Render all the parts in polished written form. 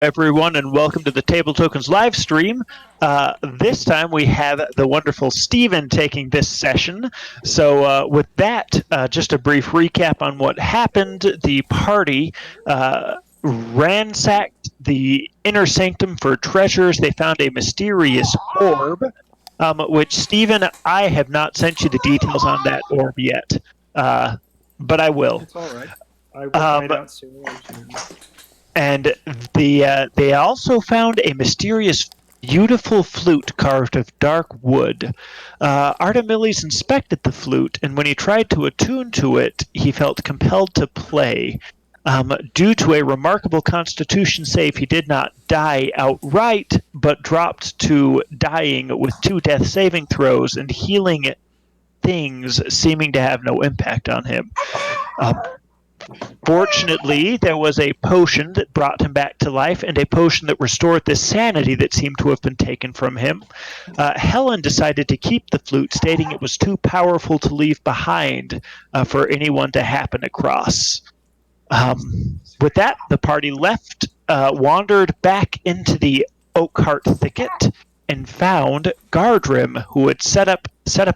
everyone, and welcome to the Table Tokens live stream. This time we have the wonderful Steven taking this session. So, with that, just a brief recap on what happened. The party ransacked the inner sanctum for treasures. They found a mysterious orb, which, Steven, I have not sent you the details on that orb yet, but I will. It's all right. I will find out soon. And they also found a mysterious, beautiful flute carved of dark wood. Artemiles inspected the flute, and when he tried to attune to it, he felt compelled to play. Due to a remarkable constitution save, he did not die outright, but dropped to dying with 2 death saving throws and healing things seeming to have no impact on him. Fortunately, there was a potion that brought him back to life and a potion that restored the sanity that seemed to have been taken from him. Helen decided to keep the flute, stating it was too powerful to leave behind for anyone to happen across. With that, the party left, wandered back into the Oakheart thicket, and found Gardrim, who had set up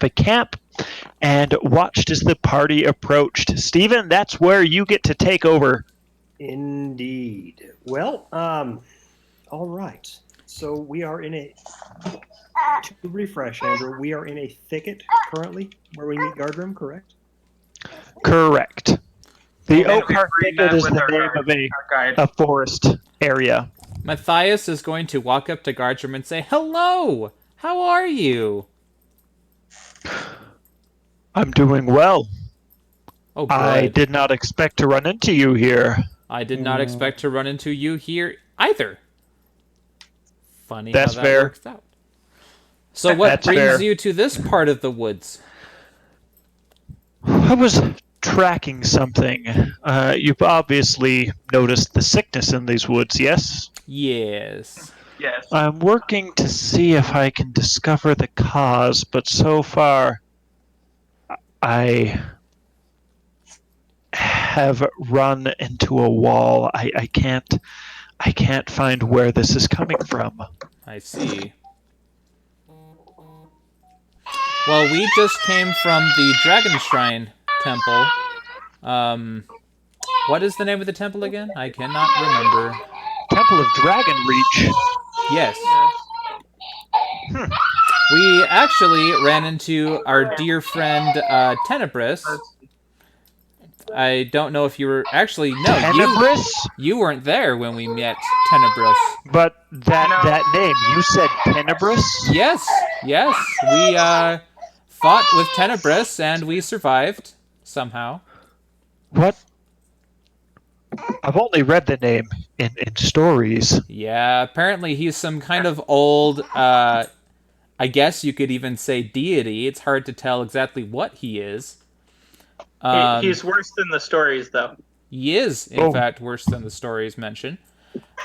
a camp and watched as the party approached. Steven, that's where you get to take over. Indeed. Well, all right. So we are in to refresh, Andrew, we are in a thicket currently where we meet Gardrim, correct? Correct. The Oakheart thicket is the name of a forest area. Matthias is going to walk up to Gardrim and say, "Hello! How are you?" I'm doing well. Oh, good. I did not expect to run into you here. I did not expect to run into you here either. Funny That's how that fair. works out. So what That's brings fair. you to this part of the woods? I was tracking something. You've obviously noticed the sickness in these woods, yes? Yes. Yes. I'm working to see if I can discover the cause, but so far I have run into a wall. I can't find where this is coming from. I see. Well, we just came from the Dragon Shrine Temple. What is the name of the temple again? I cannot remember. Temple of Dragon Reach. Yes. We actually ran into our dear friend Tenebris. I don't know if you were actually Tenebris? You weren't there when we met Tenebris. But that name, you said Tenebris? Yes. We fought with Tenebris and we survived somehow. What? I've only read the name in stories. Yeah, apparently he's some kind of old, I guess you could even say deity. It's hard to tell exactly what he is. He's worse than the stories, though. He is, in fact, worse than the stories mention.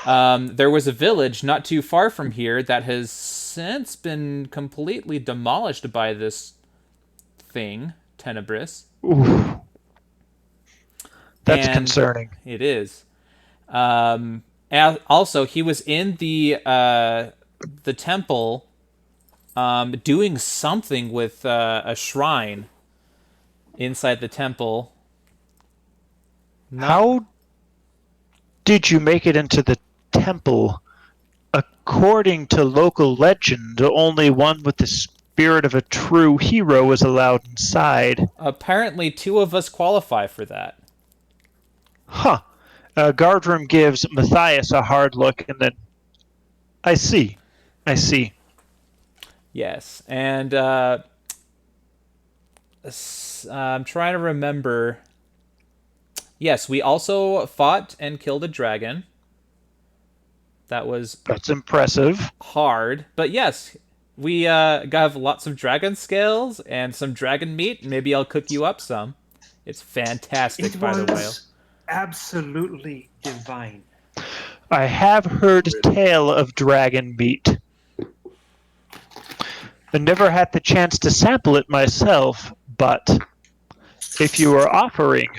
There was a village not too far from here that has since been completely demolished by this thing, Tenebris. Ooh. That's And concerning. It is. Also, he was in the temple doing something with a shrine inside the temple. How did you make it into the temple? According to local legend, only one with the spirit of a true hero is allowed inside. Apparently, 2 of us qualify for that. Huh. Gardrim gives Matthias a hard look, and then... I see. Yes, and I'm trying to remember. Yes, we also fought and killed a dragon. That's impressive. Hard, but yes, we got lots of dragon scales and some dragon meat. Maybe I'll cook you up some. It's fantastic, by the way. Absolutely divine. I have heard tale of dragon meat. I never had the chance to sample it myself, but if you are offering,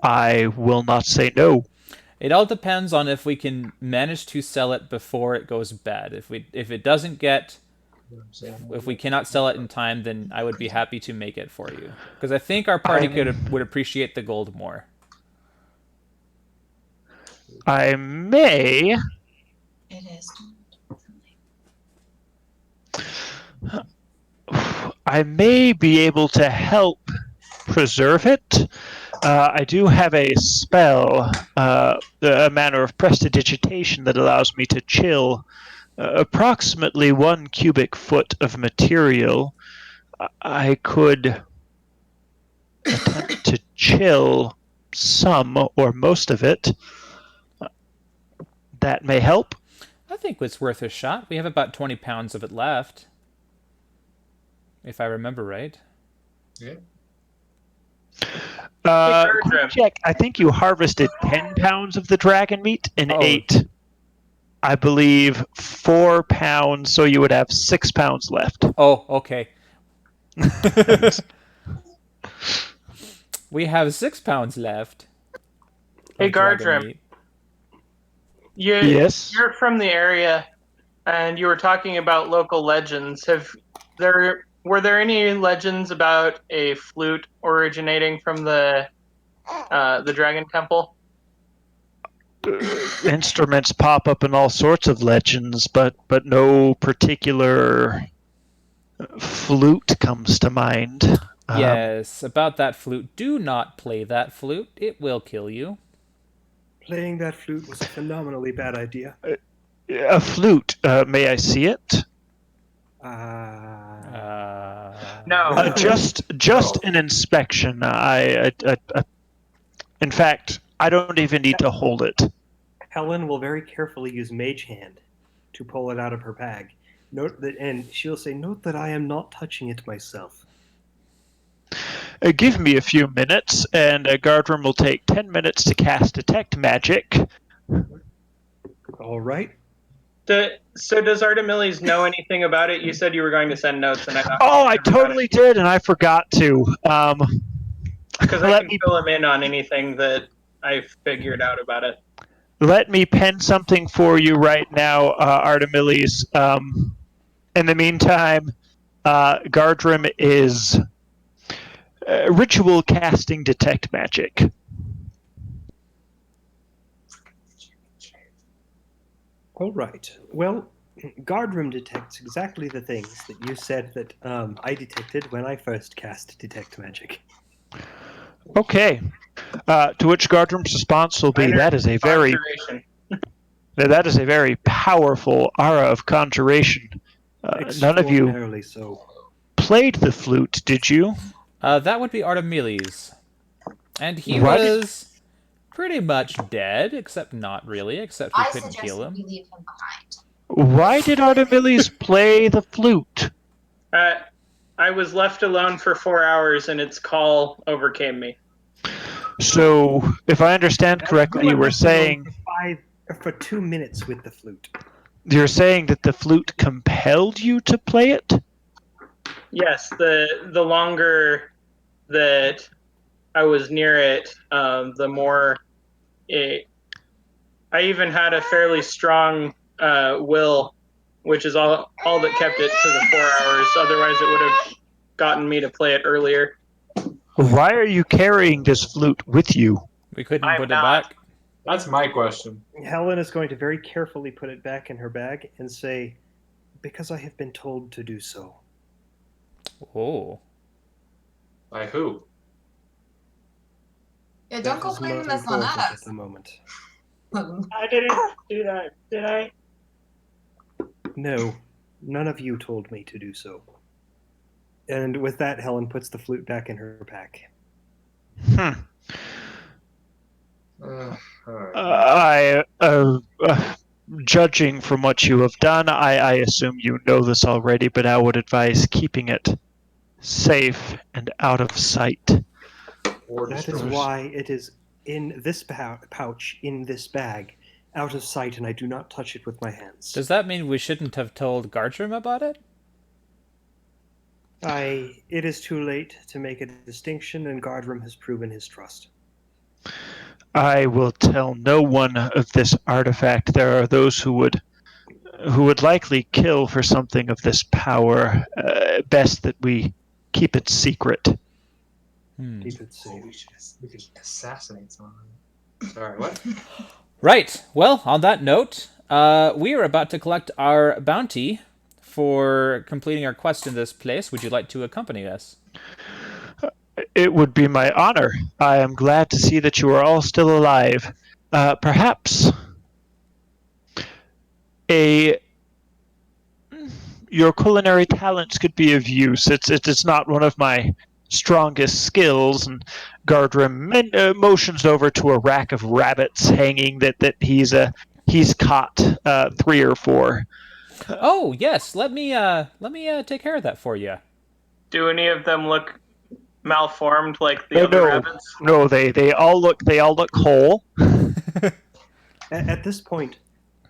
I will not say no. It all depends on if we can manage to sell it before it goes bad. If it doesn't get, if we cannot sell it in time, then I would be happy to make it for you, because I think our party would appreciate the gold more. I may. It is. I may be able to help preserve it. I do have a spell, a manner of prestidigitation that allows me to chill approximately 1 cubic foot of material. I could attempt to chill some or most of it. That may help. I think it's worth a shot. We have about 20 pounds of it left, if I remember right. Yeah. Quick check. I think you harvested 10 pounds of the dragon meat and ate, I believe, 4 pounds, so you would have 6 pounds left. Oh, okay. We have 6 pounds left. Hey, Gardrim. Yes? You're from the area, and you were talking about local legends. Were there any legends about a flute originating from the Dragon Temple? Instruments pop up in all sorts of legends, but no particular flute comes to mind. Yes, about that flute. Do not play that flute. It will kill you. Playing that flute was a phenomenally bad idea. A flute. May I see it? No. Just an inspection. In fact, I don't even need to hold it. Helen will very carefully use Mage Hand to pull it out of her bag. Note that, and she'll say, "Note that I am not touching it myself." Give me a few minutes, and Gardrim will take 10 minutes to cast Detect Magic. All right. So does Artemiles know anything about it? You said you were going to send notes, and I totally did, and I forgot to. Because I can fill him in on anything that I figured out about it. Let me pen something for you right now, Artemiles. In the meantime, Gardrim is ritual casting Detect Magic. All right. Well, Gardrim detects exactly the things that you said that I detected when I first cast Detect Magic. Okay. To which Gardrim's response will be, that is a very powerful aura of conjuration. None of you played the flute, did you? That would be Artemiles. And he was pretty much dead, except not really, except we couldn't heal him. We leave him behind. Why did Artemiles play the flute? I was left alone for 4 hours, and its call overcame me. So, if I understand correctly, you were saying... For 2 minutes with the flute. You're saying that the flute compelled you to play it? Yes, the longer that I was near it, the more I even had a fairly strong will, which is all that kept it to the 4 hours. Otherwise, it would have gotten me to play it earlier. Why are you carrying this flute with you? We couldn't put it back. That's my question. Helen is going to very carefully put it back in her bag and say, "Because I have been told to do so." Oh. By who? Yeah, don't go blaming this on us. At the moment. I didn't do that, did I? No, none of you told me to do so. And with that, Helen puts the flute back in her pack. Judging from what you have done, I assume you know this already, but I would advise keeping it safe and out of sight. That is why it is in this pouch, in this bag, out of sight, and I do not touch it with my hands. Does that mean we shouldn't have told Gardrim about it? It is too late to make a distinction, and Gardrim has proven his trust. I will tell no one of this artifact. There are those who would likely kill for something of this power. Best that we keep it secret. Keep it safe. We could assassinate someone. Sorry, what? Right. Well, on that note, we are about to collect our bounty for completing our quest in this place. Would you like to accompany us? It would be my honor. I am glad to see that you are all still alive. Perhaps your culinary talents could be of use. It's not one of my strongest skills. And Gardrim motions over to a rack of rabbits hanging that he's caught 3 or 4. Oh yes, let me take care of that for you. Do any of them look malformed like the other No, rabbits? no, they all look whole. At this point,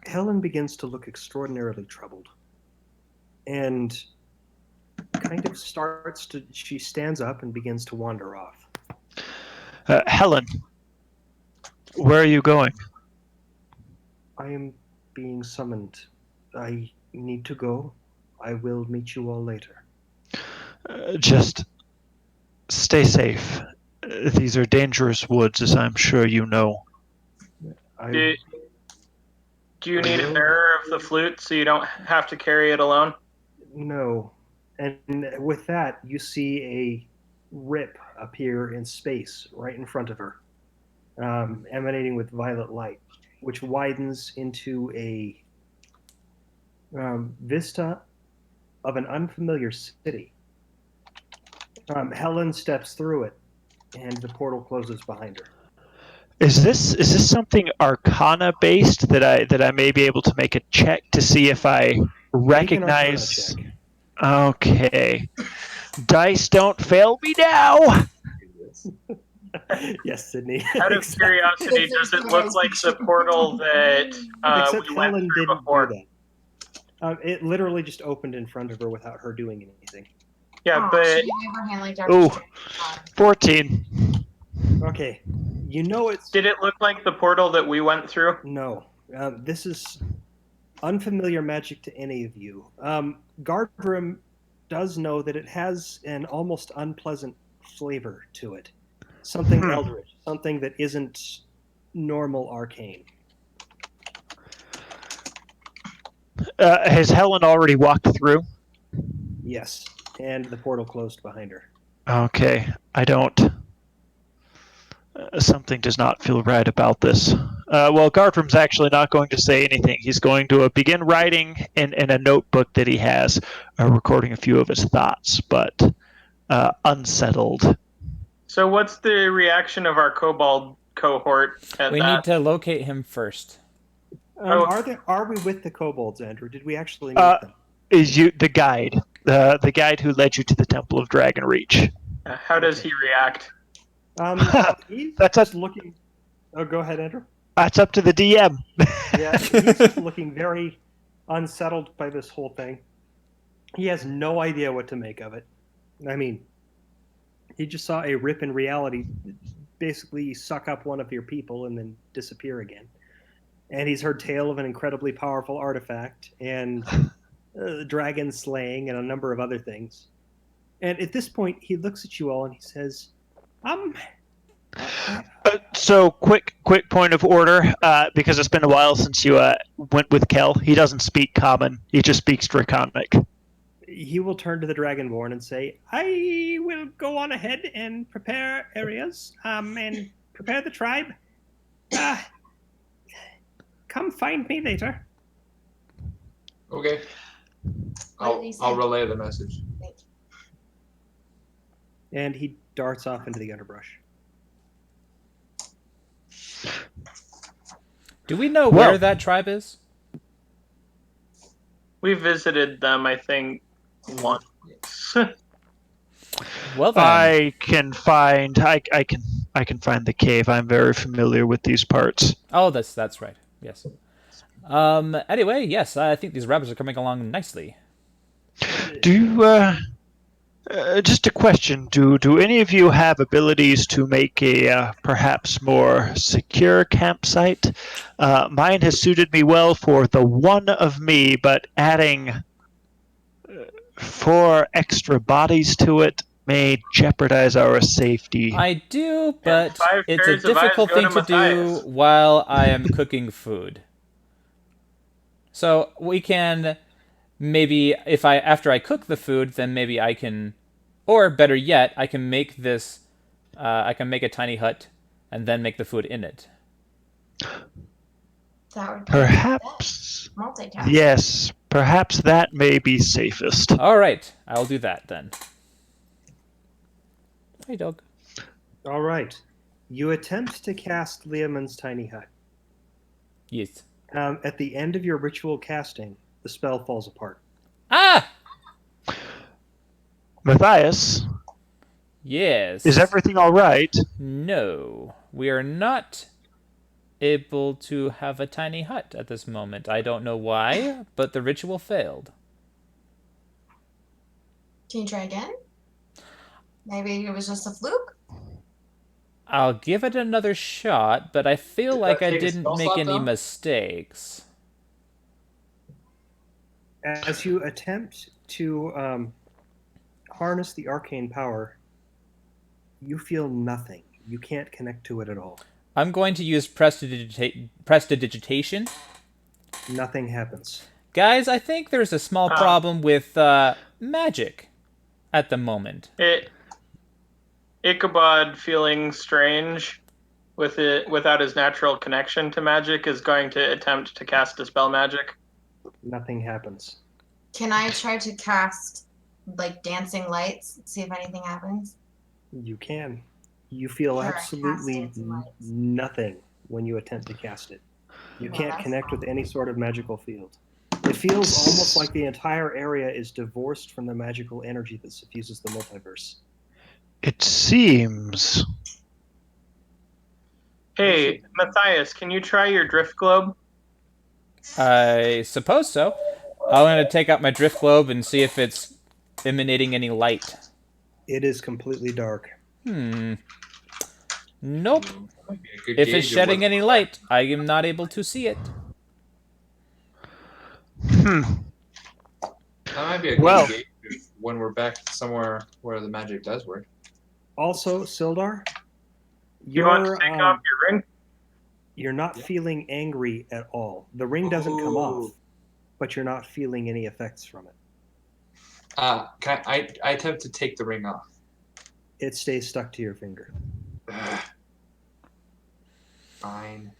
Helen begins to look extraordinarily troubled. And kind of she stands up and begins to wander off. Helen, where are you going? I am being summoned. I need to go. I will meet you all later. Just stay safe. These are dangerous woods, as I'm sure you know. Do you need a bearer of the flute so you don't have to carry it alone? No. And with that, you see a rip appear in space right in front of her, emanating with violet light, which widens into a vista of an unfamiliar city. Helen steps through it, and the portal closes behind her. Is this something Arcana based that I may be able to make a check to see if I recognize? Make an Okay, dice don't fail me now. Yes, Sydney. Out of curiosity, does it look like the portal that Except we went Helen through didn't before? do that. It literally just opened in front of her without her doing anything. Yeah, Oh, but she gave her hand like Ooh. darkness. 14. Okay, you know it's did it look like the portal that we went through? no. This is unfamiliar magic to any of you. Gardrim does know that it has an almost unpleasant flavor to it. Something eldritch, something that isn't normal arcane. Has Helen already walked through? Yes, and the portal closed behind her. Okay, I don't. Something does not feel right about this. Well, Gardrim's actually not going to say anything. He's going to begin writing in a notebook that he has, recording a few of his thoughts, but unsettled. So what's the reaction of our kobold cohort at We that? need to locate him first. Are we with the kobolds, Andrew? Did we actually meet them? Is you the guide? The guide who led you to the Temple of Dragon Reach. How does he react? He's That's just looking. Oh, go ahead, Andrew. That's up to the DM. Yeah, he's just looking very unsettled by this whole thing. He has no idea what to make of it. I mean, he just saw a rip in reality basically suck up one of your people and then disappear again. And he's heard tale of an incredibly powerful artifact and dragon slaying and a number of other things. And at this point, he looks at you all and he says, So, quick point of order, because it's been a while since you went with Kel. He doesn't speak Common. He just speaks Draconic. He will turn to the Dragonborn and say, I will go on ahead and prepare areas, and prepare the tribe. Come find me later. Okay. What did he say? I'll relay the message. And he darts off into the underbrush. Do we know Well- where that tribe is? We visited them, I think, once. Well then. I can find the cave. I'm very familiar with these parts. Oh, that's right. Yes. Anyway, yes, I think these rabbits are coming along nicely. Do Just a question: Do any of you have abilities to make a perhaps more secure campsite? Mine has suited me well for the one of me, but adding 4 extra bodies to it may jeopardize our safety. I do, but 5 it's a pairs of eyes difficult go thing to to do Matthias. while I am cooking food. So we can maybe if I after I cook the food, then maybe I can, or better yet, I can make this. I can make a tiny hut and then make the food in it. That would be Perhaps, multitask. yes, perhaps that may be safest. All right, I'll do that then. Hey, dog. All right. You attempt to cast Leomund's tiny hut. Yes. At the end of your ritual casting, the spell falls apart. Ah! Matthias, Yes. is everything all right? No, we are not able to have a tiny hut at this moment. I don't know why, but the ritual failed. Can you try again? Maybe it was just a fluke? I'll give it another shot, but I feel Did like that I take a didn't spell make slot, any though? mistakes. As you attempt to harness the arcane power, you feel nothing. You can't connect to it at all. I'm going to use prestidigitation. Nothing happens. Guys, I think there's a small problem with magic at the moment. Ichabod feeling strange with it without his natural connection to magic is going to attempt to cast Dispel Magic. Nothing happens. Can I try to cast like dancing lights, see if anything happens? You can. You feel Sure, I absolutely cast dancing lights. nothing when you attempt to cast it. You Well, can't that's connect with fine. any sort of magical field. It feels almost like the entire area is divorced from the magical energy that suffuses the multiverse. It seems. Hey, Matthias, can you try your Drift Globe? I suppose so. I'm going to take out my drift globe and see if it's emanating any light. It is completely dark. Nope. Might be a good If gauge it's of shedding what- any light, I am not able to see it. Hmm. That might be a good Well- gauge of when we're back somewhere where the magic does work. Also, Sildar, You want to take off your ring? you're not feeling angry at all. The ring doesn't come off, Ooh. but you're not feeling any effects from it. Can I attempt to take the ring off? It stays stuck to your finger. Ugh. Fine.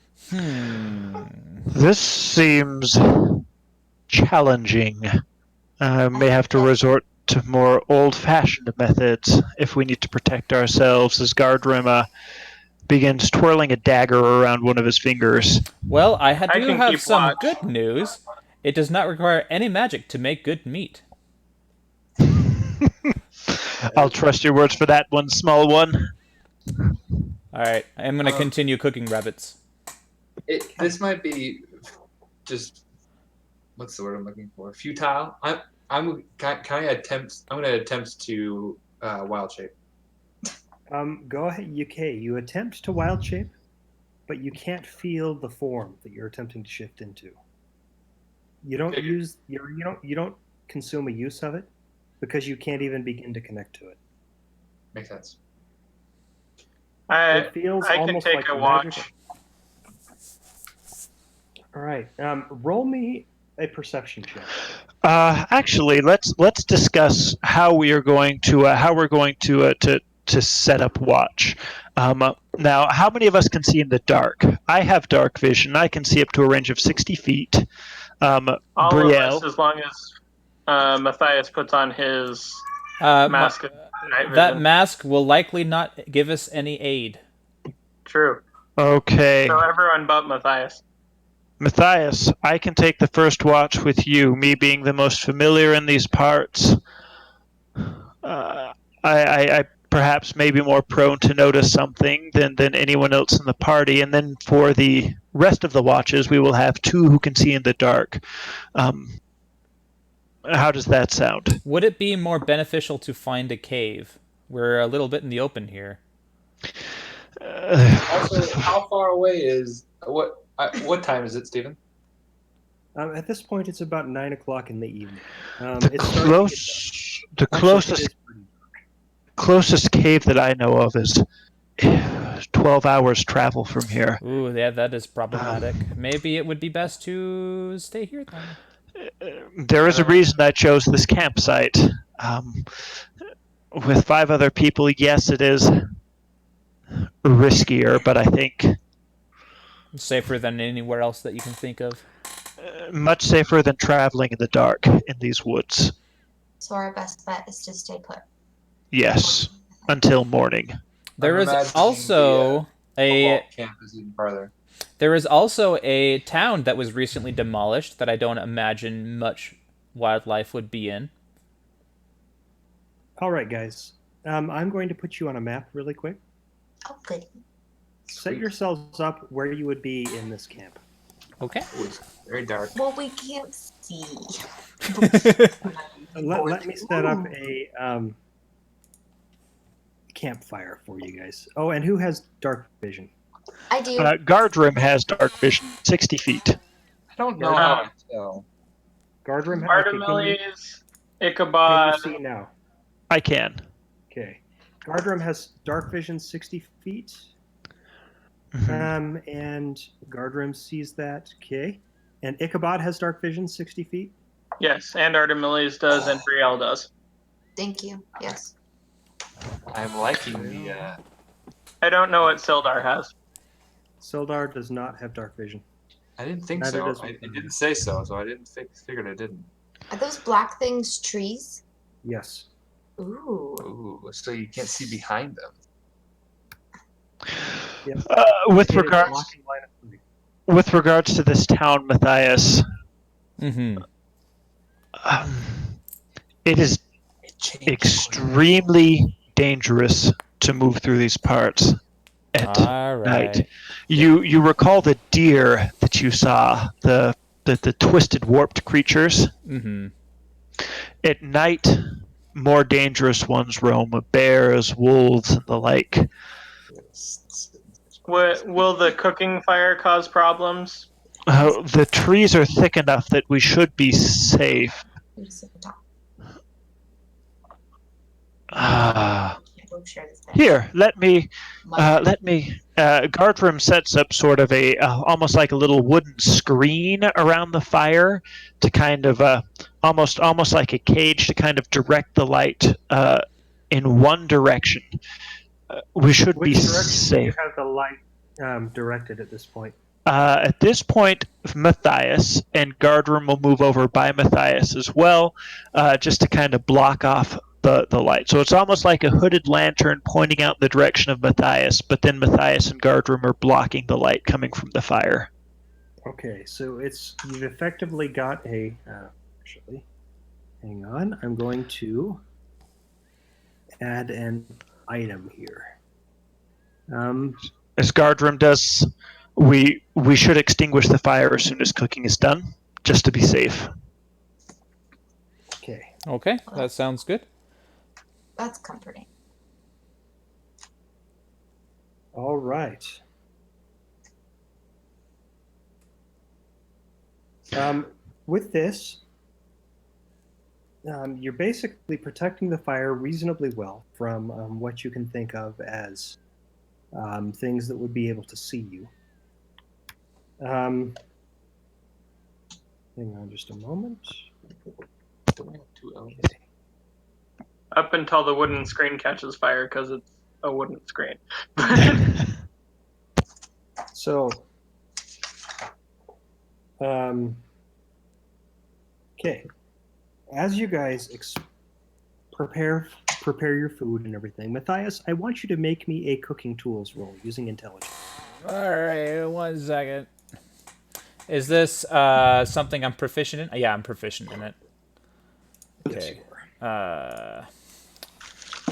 This seems challenging. I may have to resort to more old-fashioned methods if we need to protect ourselves, as Gardrim begins twirling a dagger around one of his fingers. Well, I I do can have keep some watch. good news. It does not require any magic to make good meat. I'll trust your words for that one, small one. Alright, I'm going to continue cooking rabbits. This might be just what's the word I'm looking for? Futile. Can I attempt? I'm going to attempt to wild shape. Go ahead, UK. You attempt to wild shape, but you can't feel the form that you're attempting to shift into. You don't use you don't consume a use of it because you can't even begin to connect to it. Makes sense. It feels I can almost take like a magical. watch. All right. Roll me a perception check. Actually, let's discuss how we are going to to set up watch. Now, how many of us can see in the dark? I have dark vision. I can see up to a range of 60 feet. All of Brielle, us, as long as Matthias puts on his Uh, mask of night that vision. mask will likely not give us any aid. True. okay. So everyone but Matthias. Matthias, I can take the first watch with you, me being the most familiar in these parts. I perhaps may be more prone to notice something than anyone else in the party, and then for the rest of the watches, we will have 2 who can see in the dark. How does that sound? Would it be more beneficial to find a cave? We're a little bit in the open here. Also, how far away is what time is it, Stephen? At this point, it's about 9 o'clock in the evening. The It's starting to get dark. the Actually, it closest is pretty dark. closest cave that I know of is 12 hours travel from here. Ooh, yeah, that is problematic. Maybe it would be best to stay here then. There is a reason I chose this campsite. With 5 other people, yes, it is riskier, but I think Safer than anywhere else that you can think of. much safer than traveling in the dark in these woods. So our best bet is to stay put. Yes, until morning. There I'm is imagining also football camp is even farther. There is also a town that was recently demolished that I don't imagine much wildlife would be in. All right, guys. I'm going to put you on a map really quick. Oh, good. Set yourselves up where you would be in this camp. Okay. Ooh, it's very dark. Well, we can't see. Let me set up a campfire for you guys. Oh, and who has dark vision? I do. Guardroom has dark vision, 60 feet. I don't know how I tell. Guardroom. Artemiles, Can you Ichabod. see now? I can. Okay. Guardroom has dark vision 60 feet. Mhm. And Guardroom sees that. Okay. And Ichabod has dark vision 60 feet. Yes, and Artemiles does, and Brielle does. Thank you. Yes. I'm liking the. I don't know what Sildar has. Sildar does not have dark vision. I didn't think Neither so. does It Brielle. didn't say so, so I didn't figured it didn't. Are those black things trees? Yes. Ooh. Ooh, so you can't see behind them. With It is regards blocking line of sight. with regards to this town, Matthias, Mm-hmm. it is It changed. extremely dangerous to move through these parts at All night. right. You recall the deer that you saw, the twisted, warped creatures? Mm-hmm. At night, more dangerous ones roam, bears, wolves, and the like. Will the cooking fire cause problems? The trees are thick enough that we should be safe. You just sit on top. We'll share this bed. Here, let me. Mike. Guardroom sets up sort of a almost like a little wooden screen around the fire to kind of almost like a cage to kind of direct the light in one direction. We should Which be direction do you safe. have the light directed at this point? At this point, Matthias and Guardroom will move over by Matthias as well, just to kind of block off the light. So it's almost like a hooded lantern pointing out in the direction of Matthias, but then Matthias and Guardroom are blocking the light coming from the fire. Okay, so you've effectively got a. Actually, hang on. I'm going to add an item here. As Guardroom does, we should extinguish the fire as soon as cooking is done, just to be safe. Okay. Okay, that sounds good. That's comforting. All right. With this, you're basically protecting the fire reasonably well from what you can think of as things that would be able to see you. Hang on just a moment. Don't we have 2 elements? Okay. Up until the wooden screen catches fire because it's a wooden screen. So, okay. As you guys prepare your food and everything, Matthias, I want you to make me a cooking tools roll using intelligence. All right, 1 second. Is this something I'm proficient in? Yeah, I'm proficient in it. Okay.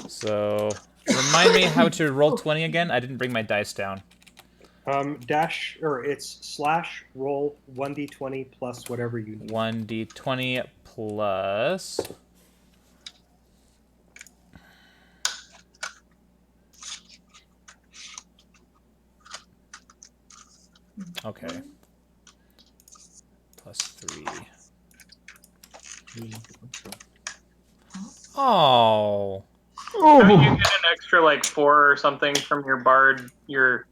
So remind me how to roll 20 again. I didn't bring my dice down. It's slash roll 1d20 plus whatever you need. 1d20 plus. Okay. Plus 3. Oh. Don't you get an extra like 4 or something from your bard, your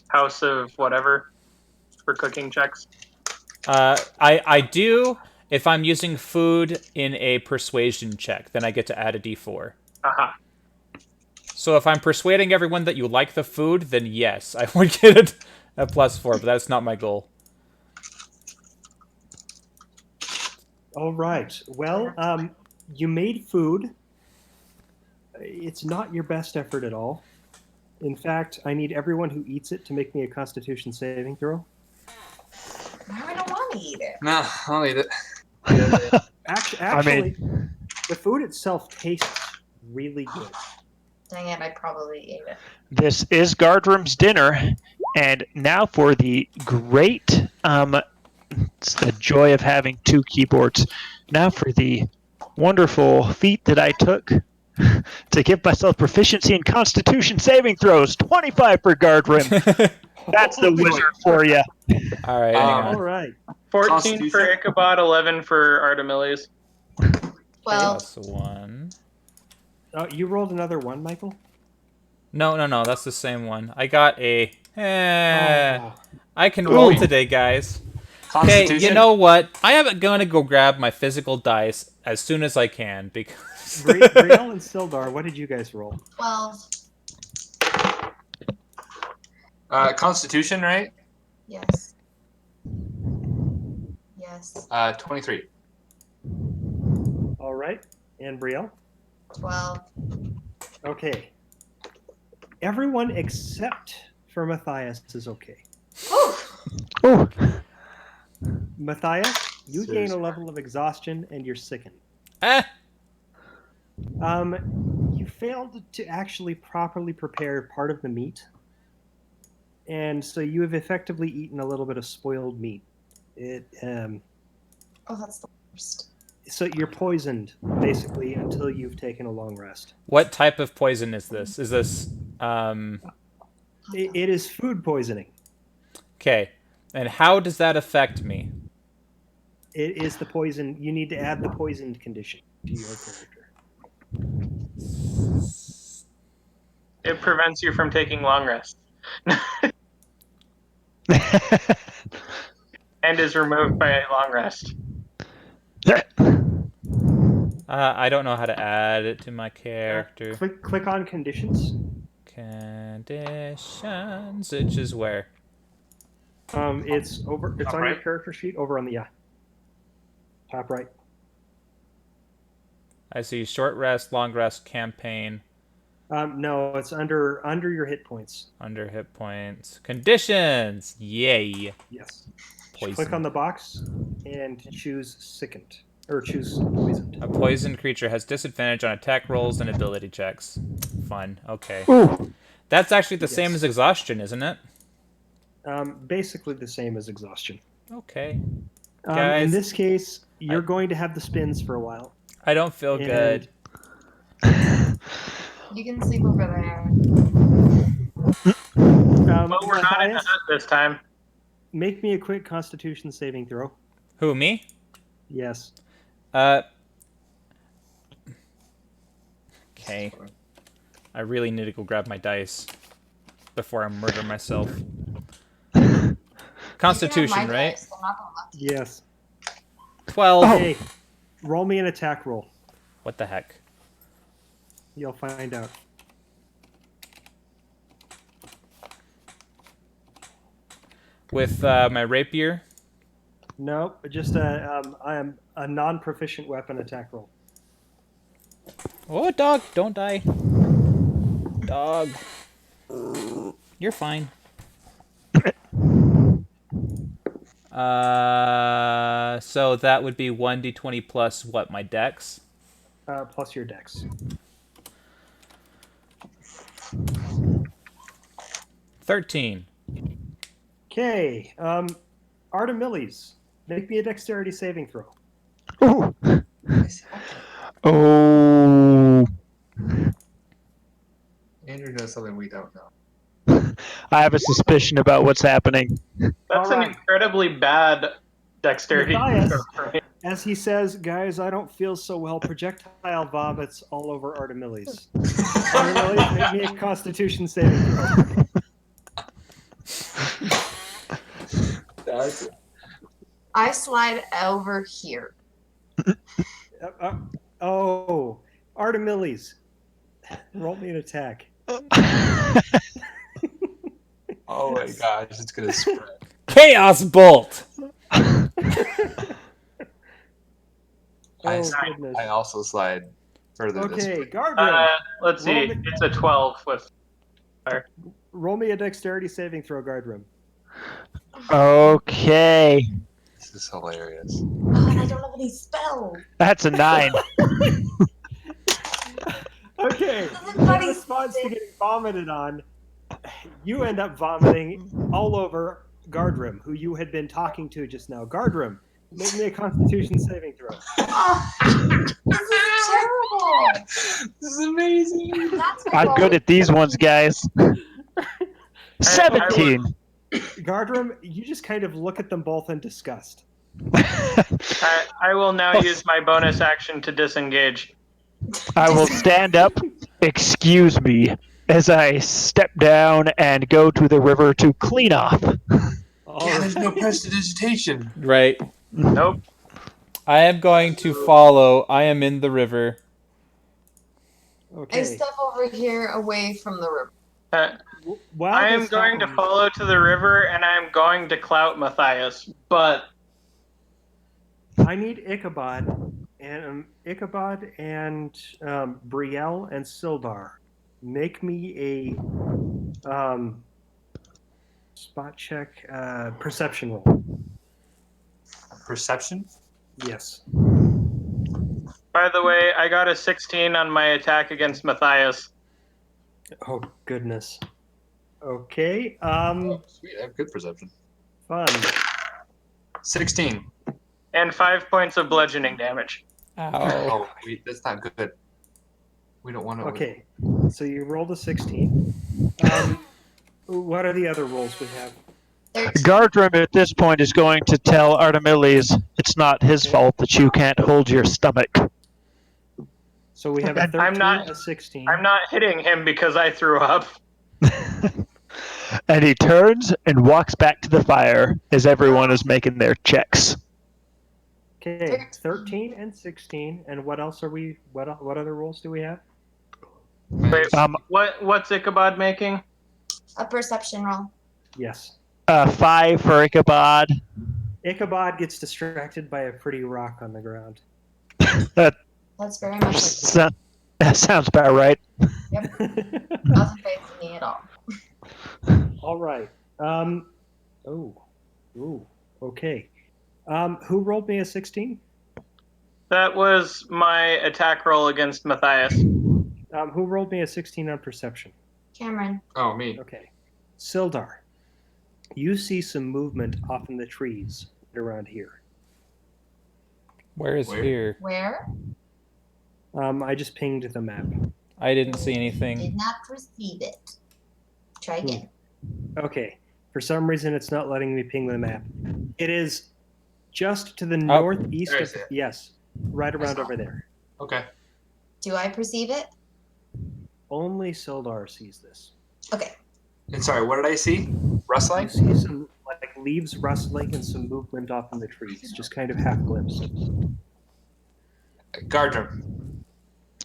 house of whatever, for cooking checks? I do if I'm using food in a persuasion check, then I get to add a d4. Aha. So if I'm persuading everyone that you like the food, then yes, I would get a plus 4, but that's not my goal. All right. Well, you made food. It's not your best effort at all. In fact, I need everyone who eats it to make me a Constitution saving throw. Now I don't want to eat it. No, I'll eat it. Actually, the food itself tastes really good. Dang it, I probably ate it. This is Guardroom's dinner, and now for the great, it's the joy of having 2 keyboards. Now for the wonderful feat that I took to give myself proficiency in Constitution saving throws. 25 for Guardroom. That's the wizard for you. All right, hang on. All right. 14 for Ichabod, 11 for Artemiles. 12. Plus 1. You rolled another 1, Michael? No, that's the same one. I got a... Oh. I can roll today, guys. Okay, you know what? I am going to go grab my physical dice as soon as I can, because... Brielle and Sildar, what did you guys roll? 12. Constitution, right? Yes. Yes. 23. All right. And Brielle? 12. Okay. Everyone except for Matthias is okay. Oh, Matthias, you gain a Seriously. level of exhaustion and you're sickened. Ah! You failed to actually properly prepare part of the meat, and so you have effectively eaten a little bit of spoiled meat. Oh, that's the worst. So you're poisoned basically until you've taken a long rest. What type of poison is this? Is this... It is food poisoning. Okay. And how does that affect me? It is the poison. You need to add the poisoned condition to your character. It prevents you from taking long rests. And is removed by a long rest. I don't know how to add it to my character. Click on conditions. Conditions, which is where? It's over. It's Top on your right? character sheet over on the top right. I see short rest, long rest, campaign, No, it's under your hit points. under hit points. Conditions! Yay! Yes. Poison. Click on the box and choose sickened or choose poisoned. A poisoned creature has disadvantage on attack rolls and ability checks. Fun. Okay. Ooh. That's actually the same Yes. as exhaustion, isn't it? Basically the same as exhaustion. Okay. In Guys, this case, you're going to have the spins for a while. I don't feel And- good. You can sleep over there. But we're not in the Matthias, hut this time. make me a quick Constitution saving throw. Who, me? Yes. Okay. I really need to go grab my dice before I murder myself. Constitution, You can have my right? dice, I'm not gonna let you. Yes. 12. Hey, roll me an attack roll. What the heck? You'll find out. With my rapier? No, just I am a non-proficient weapon attack roll. Oh, dog, don't die. Dog. You're fine. So that would be 1d20 plus what, my dex? Plus your dex. 13. Okay. Artemilles, make me a dexterity saving throw. Ooh. Oh. Andrew knows something we don't know. I have a suspicion about what's happening. That's All an right. incredibly bad dexterity. Matthias, as he says, guys, I don't feel so well. Projectile vomits all over Artemilles. Artemilles, make me a Constitution saving throw. That's I slide over here. Oh, Artemilles, roll me an attack. oh my gosh, it's gonna spread. Chaos Bolt! Oh, I goodness. also slide further this Okay, way. Gardrim, Let's see. Roll me- It's a 12 with. roll me a dexterity saving throw, Gardrim. Okay. This is hilarious. Oh, and I don't have any spells. That's a 9. Okay, in Everybody response to getting vomited on, you end up vomiting all over Gardrim, who you had been talking to just now. Gardrim, make me a Constitution saving throw. Oh, this is terrible. This is amazing. That's my I'm fault. good at these ones, guys. 17. Gardrim, you just kind of look at them both in disgust. I will now use my bonus action to disengage. I will stand up, excuse me, as I step down and go to the river to clean off. All Yeah, there's no right. prestidigitation. Right. Nope. I am going to follow. I am in the river. I Okay. step over here away from the river. While I am this going to happens- follow to the river, and I am going to clout Matthias. But I need Ichabod and Brielle and Sildar. Make me a spot check perception roll. Perception? Yes. by the way, I got a 16 on my attack against Matthias. Oh goodness. Okay. Sweet, I have good perception. Fun. 16. And 5 points of bludgeoning damage. Ow. Oh, that's not good. We don't want to. Okay. So you rolled a 16. What are the other rolls we have? 13. Gardrim at this point is going to tell Artemilles it's not his fault that you can't hold your stomach. So we have a 13, I'm not- a 16. I'm not hitting him because I threw up. And he turns and walks back to the fire as everyone is making their checks. Okay, 13 and 16. And what else are we? What other rolls do we have? Wait, what's Ichabod making? A perception roll. Yes. 5 for Ichabod. Ichabod gets distracted by a pretty rock on the ground. That's very much like That sounds about right. nothing fazes me at all. All right. Okay. Who rolled me a 16? That was my attack roll against Matthias. Who rolled me a 16 on perception? Cameron. Oh, me. Okay. Sildar, you see some movement off in the trees around here. Where is Where? here? Where? I just pinged the map. I didn't see Did anything. not receive it. Try again. Okay. For some reason, it's not letting me ping the map. It is just to the northeast There of. is it. Yes, right around saw over there. Okay. Do I perceive it? Only Sildar sees this. Okay. And sorry, what did I see? You Rustling? see some like leaves rustling and some movement off in the trees, just kind of half glimpsed. Gardner,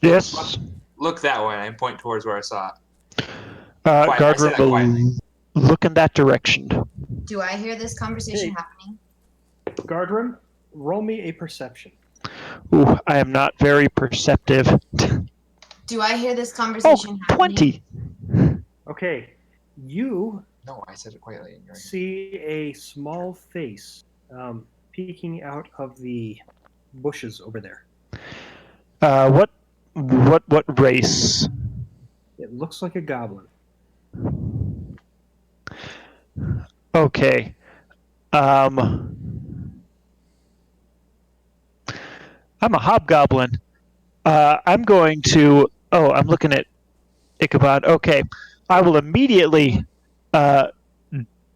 Yes. look that way. I point towards where I saw it. Quiet. I said Gardrim that quietly. will look in that direction. Do I hear this conversation Hey. happening? Gardrim, roll me a perception. Ooh, I am not very perceptive. Do I hear this Oh, conversation happening? 20. Okay, you No, I said it quietly. And you're right. see a small face peeking out of the bushes over there. What race? It looks like a goblin. Okay. I'm a hobgoblin. I'm going to. Oh, I'm looking at Ichabod. Okay. I will immediately uh,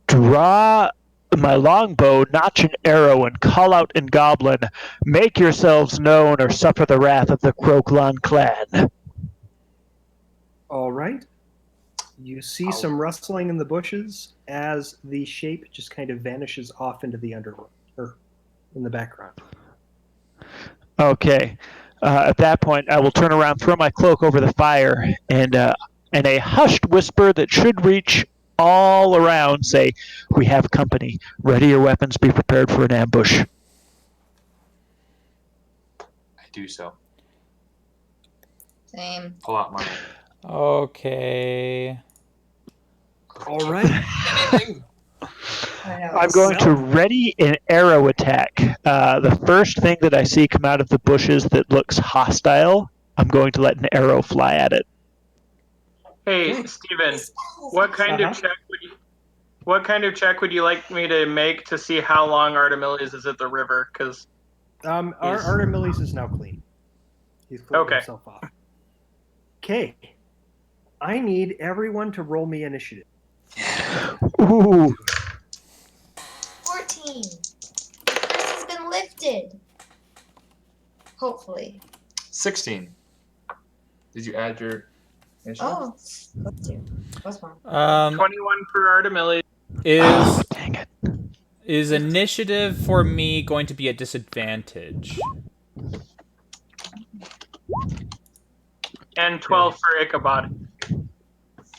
draw my longbow, notch an arrow, and call out in Goblin, "Make yourselves known or suffer the wrath of the Croaklan clan." All right. You see some rustling in the bushes as the shape just kind of vanishes off into the underworld, or in the background. Okay. At that point, I will turn around, throw my cloak over the fire, and in a hushed whisper that should reach all around, say, "We have company. Ready your weapons. Be prepared for an ambush." I do so. Same. Pull out my. Okay. All right. Anything. I know. I'm going to ready an arrow attack. The first thing that I see come out of the bushes that looks hostile, I'm going to let an arrow fly at it. Hey, Okay. Steven, what kind of check would you like me to make to see how long Artemiles is at the river? Because Artemiles is now clean. He's cleaned Okay. himself off. Okay. I need everyone to roll me initiative. Ooh, 14. The curse has been lifted. Hopefully. 16. Did you add your initiative? Oh, let's do. What's wrong? 21 for Artemiles. Is dang it. is initiative for me going to be a disadvantage? And 12 for Ichabod.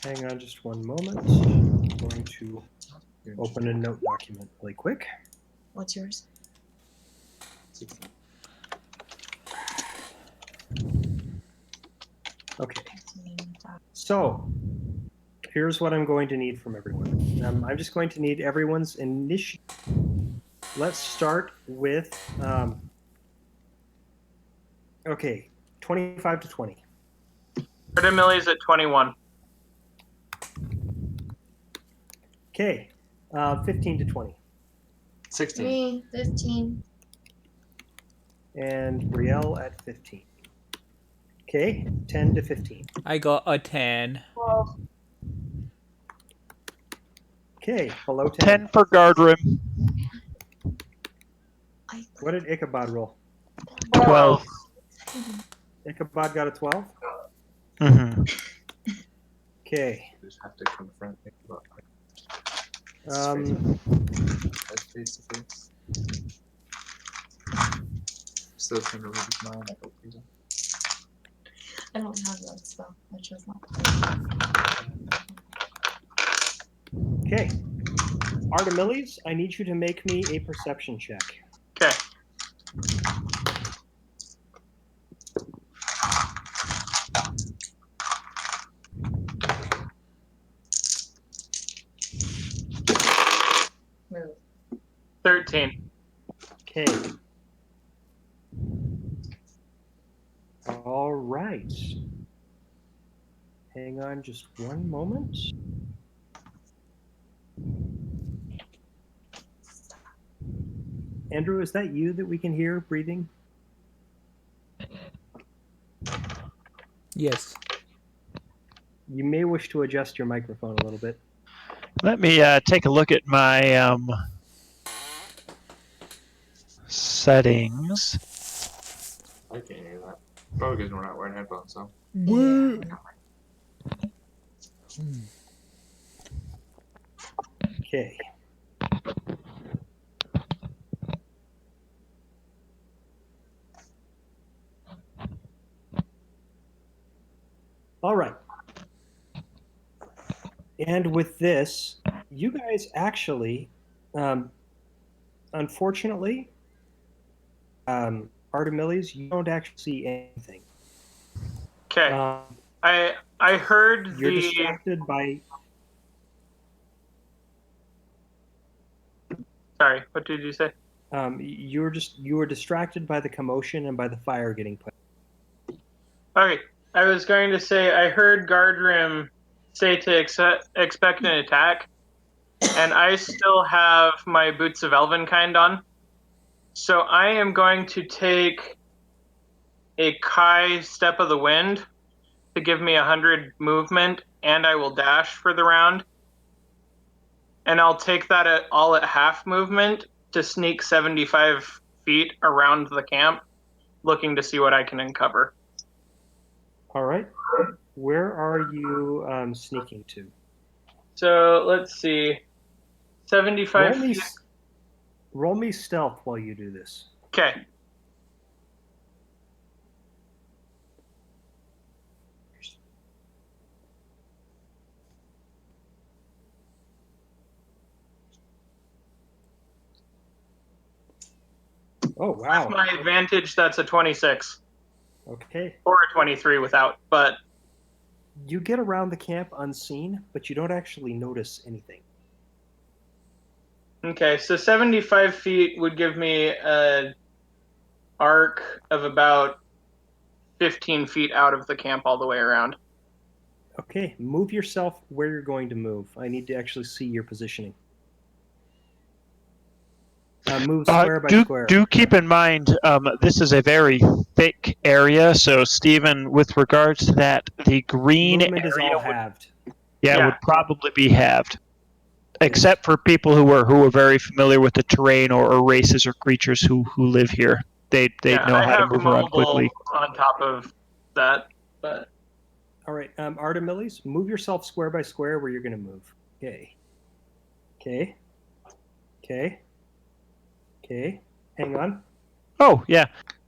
Hang on just one moment. I'm going to open a note document really quick. What's yours? 16. Okay. So, here's what I'm going to need from everyone. I'm just going to need everyone's initiative. Let's start with, okay, 25 to 20. Artemiles at 21. Okay, 15 to 20. 16. Me, 15. And Brielle at 15. Okay, 10 to 15. I got a 10. 12. Okay, below 10. 10 for Guardrim. What did Ichabod roll? 12. Ichabod got a 12? Mm-hmm. Okay. Just have to confront me about face to face. Still trying to read his mind. I hope he's on. I don't have that spell. I chose not. Okay. Artemiles, I need you to make me a perception check. Okay. Move. 13. Okay. All right. Hang on just one moment. Andrew, is that you that we can hear breathing? Yes. You may wish to adjust your microphone a little bit. Let me take a look at my settings. I can't hear that. Probably because we're not wearing headphones, so. Yeah. Okay. All right. And with this, you guys actually, unfortunately, Artemiles, you don't actually see anything. Okay. I heard You're the. distracted by. Sorry, what did you say? You were distracted by the commotion and by the fire getting put. Okay, I was going to say I heard Guardrim say to expect an attack, and I still have my Boots of Elvenkind on. So I am going to take a Kai Step of the Wind to give me 100 movement, and I will dash for the round. And I'll take that all at half movement to sneak 75 feet around the camp, looking to see what I can uncover. All right. Where are you sneaking to? So let's see. 75 feet. Roll me stealth while you do this. Okay. Oh, wow. With my advantage, that's a 26. Okay. Or a 23 without, but... You get around the camp unseen, but you don't actually notice anything. Okay, so 75 feet would give me an arc of about 15 feet out of the camp all the way around. Okay, move yourself where you're going to move. I need to actually see your positioning. Move square by square. Do keep in mind, this is a very thick area, so Stephen, with regards to that, the green Movement is area all halved. would probably be halved. Except for people who are very familiar with the terrain or races or creatures who live here. They know how to move around quickly. On top of that, but... All right, Artemiles, move yourself square by square where you're going to move. Okay. Okay. Okay. Okay. Hang on. Oh, yeah.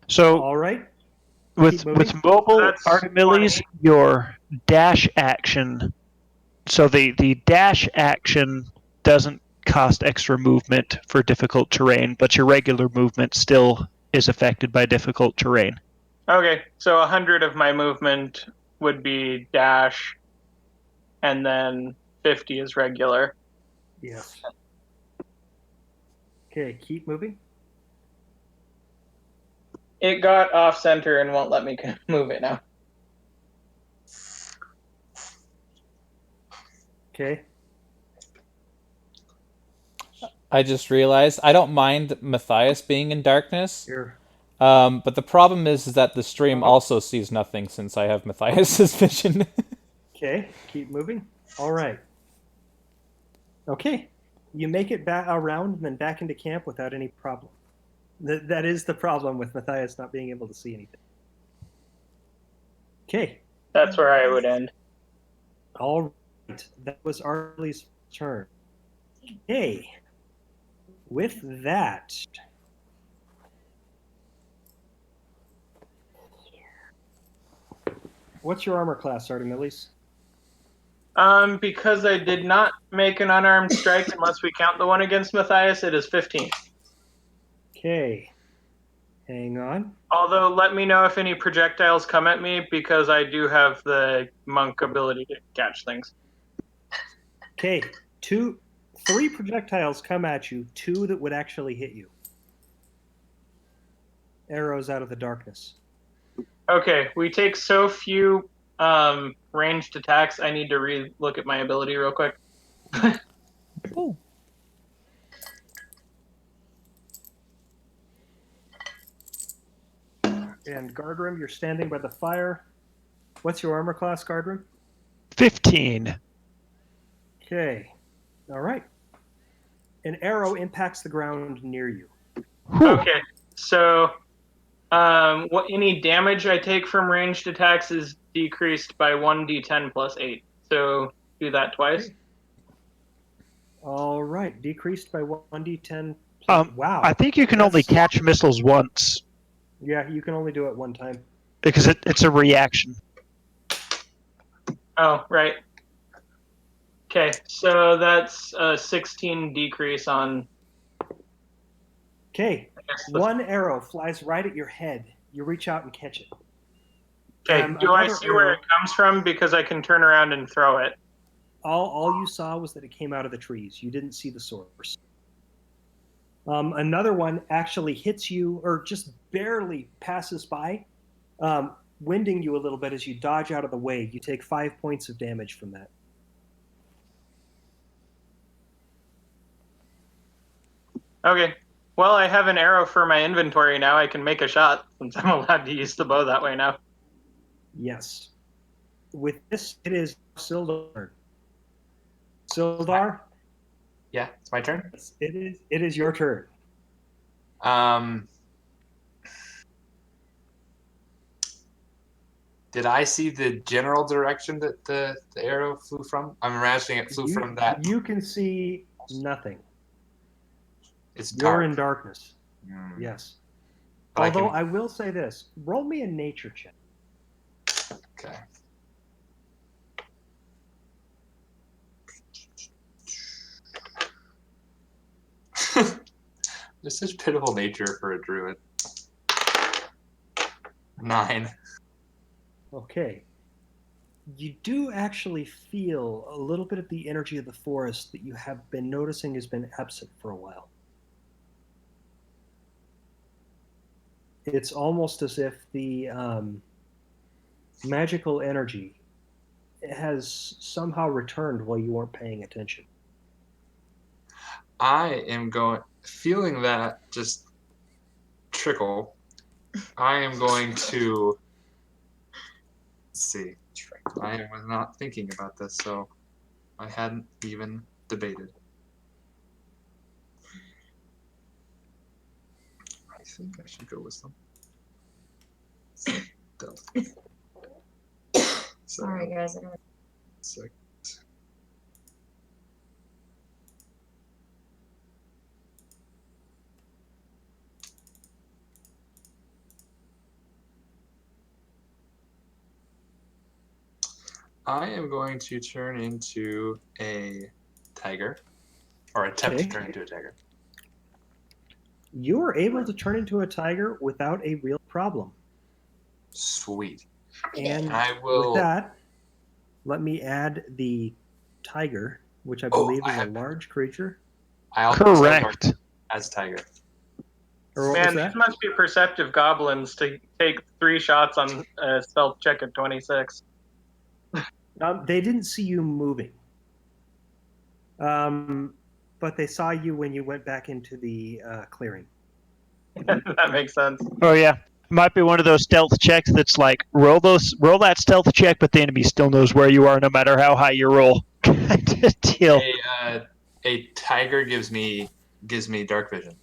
So all right. With mobile Artemiles, 20. your dash action. So the dash action doesn't cost extra movement for difficult terrain, but your regular movement still is affected by difficult terrain. Okay, so 100 of my movement would be dash, and then 50 is regular. Yes. Okay, keep moving. It got off center and won't let me move it now. Okay. I just realized I don't mind Matthias being in darkness. Here. But the problem is that the stream also sees nothing since I have Matthias's vision. Okay, keep moving. All right. Okay, you make it back around and then back into camp without any problem. That is the problem with Matthias not being able to see anything. Okay. That's where I would end. All right. That was Arlie's turn. Okay. With that, what's your armor class, Artemiles? Because I did not make an unarmed strike unless we count the one against Matthias, it is 15. Okay. Hang on. Although, let me know if any projectiles come at me, because I do have the monk ability to catch things. Okay. 3 projectiles come at you, 2 that would actually hit you. Arrows out of the darkness. Okay, we take so few ranged attacks, I need to re-look at my ability real quick. Oh. And Gardrim, you're standing by the fire. What's your armor class, Gardrim? 15. Okay. All right. An arrow impacts the ground near you. Whew. Okay, so any damage I take from ranged attacks is decreased by 1d10 plus 8. So do that twice. Okay. All right. Decreased by 1d10. Wow. I think you can only catch missiles once. Yeah, you can only do it one time. Because it's a reaction. Oh, right. Okay, so that's a 16 decrease on... Okay. One arrow flies right at your head. You reach out and catch it. Okay, do I see where it comes from? Because I can turn around and throw it. All you saw was that it came out of the trees. You didn't see the source. Another one actually hits you, or just barely passes by, winding you a little bit as you dodge out of the way. You take 5 points of damage from that. Okay. Well, I have an arrow for my inventory now. I can make a shot since I'm allowed to use the bow that way now. Yes. With this, it is Sildar. Sildar, Yeah, it's my turn. it is your turn. Did I see the general direction that the arrow flew from? I'm imagining it flew from that. You can see nothing. It's You're dark. in darkness. Hmm. Yes. But Although I will say this, roll me a nature check. Okay. There's such pitiful nature for a druid. 9. Okay. You do actually feel a little bit of the energy of the forest that you have been noticing has been absent for a while. It's almost as if the magical energy has somehow returned while you weren't paying attention. I am feeling that just trickle. I am going to, let's see. I was not thinking about this, so I hadn't even debated. I think I should go with some. Stealth. Sorry, guys. I don't... Six. I am going to turn into a tiger, or attempt to turn into a tiger. You are able to turn into a tiger without a real problem. Sweet. And I will. With that, let me add the tiger, which I believe is a large creature. I also Correct. as tiger. Or what Man, was these that? must be perceptive goblins to take 3 shots on a stealth check at 26. They didn't see you moving. But they saw you when you went back into the clearing. That makes sense. Oh yeah, it might be one of those stealth checks that's like roll that stealth check, but the enemy still knows where you are no matter how high you roll. Kind of deal. A tiger gives me dark vision.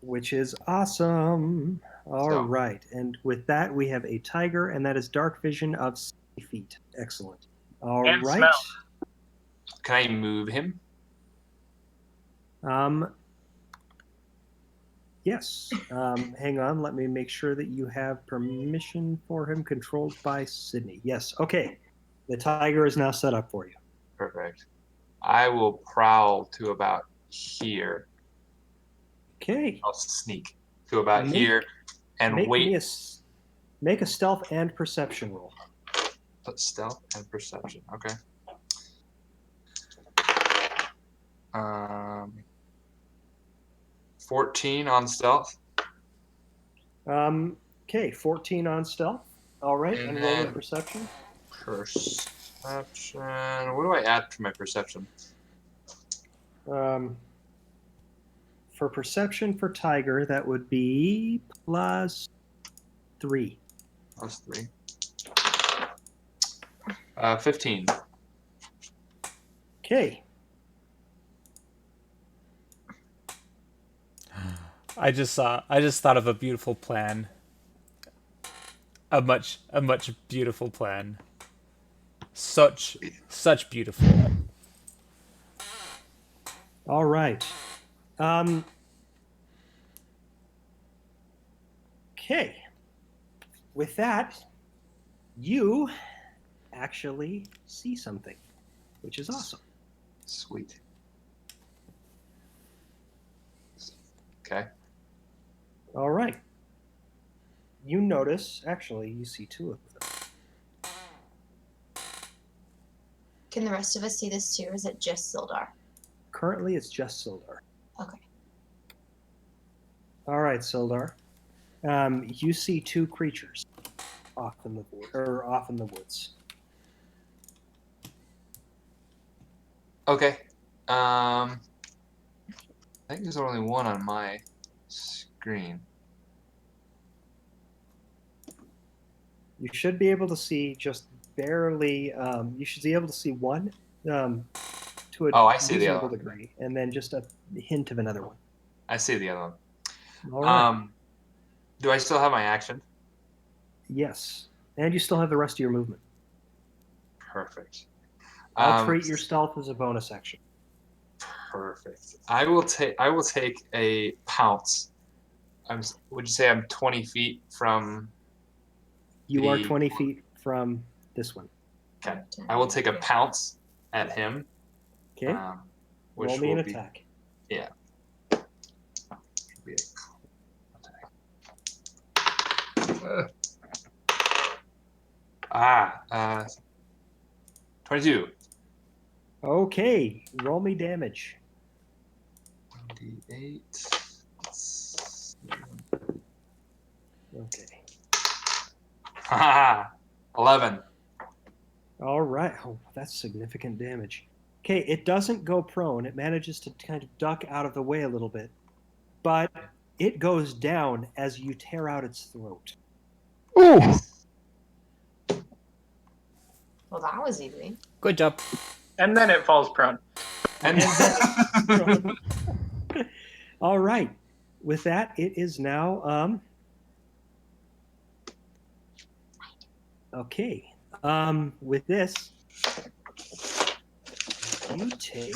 Which is awesome. All right. And with that, we have a tiger, and that is dark vision of 60 feet. Excellent. All And right. smell. Can I move him? Yes. Hang on. Let me make sure that you have permission for him controlled by Sydney. Yes. Okay. The tiger is now set up for you. Perfect. I will prowl to about here. Okay. I'll sneak to about here and wait. Make a stealth and perception roll. Stealth and perception. Okay. 14 on stealth. Okay, 14 on stealth. All right, and roll then a perception. Perception. What do I add for my perception? For perception for tiger, that would be +3. +3. 15. Okay. I just thought of a beautiful plan. A much beautiful plan. Such beautiful. All right. Okay. With that, you actually see something, which is awesome. Sweet. Okay. All right. You notice, actually, you see 2 of them. Can the rest of us see this too? Or is it just Sildar? Currently, it's just Sildar. Okay. All right, Sildar. You see 2 creatures off in the woods. Okay. I think there's only one on my screen. You should be able to see just barely. You should be able to see one to a I see the reasonable other one. degree, and then just a hint of another one. I see the other one. All right. Do I still have my action? Yes, and you still have the rest of your movement. Perfect. I'll treat your stealth as a bonus action. Perfect. I will take a pounce. Would you say I'm 20 feet from? You are 20 feet from this one. Okay. I will take a pounce at him. Okay. Which Roll me will an be, attack. Yeah. Be a 22. Okay. Roll me damage. 1d8. Okay. Haha. 11. All right. Oh, that's significant damage. Okay, it doesn't go prone. It manages to kind of duck out of the way a little bit, but it goes down as you tear out its throat. Ooh. Well, that was easy. Good job. And then it falls prone. And All right. With that, it is now okay. With this, you take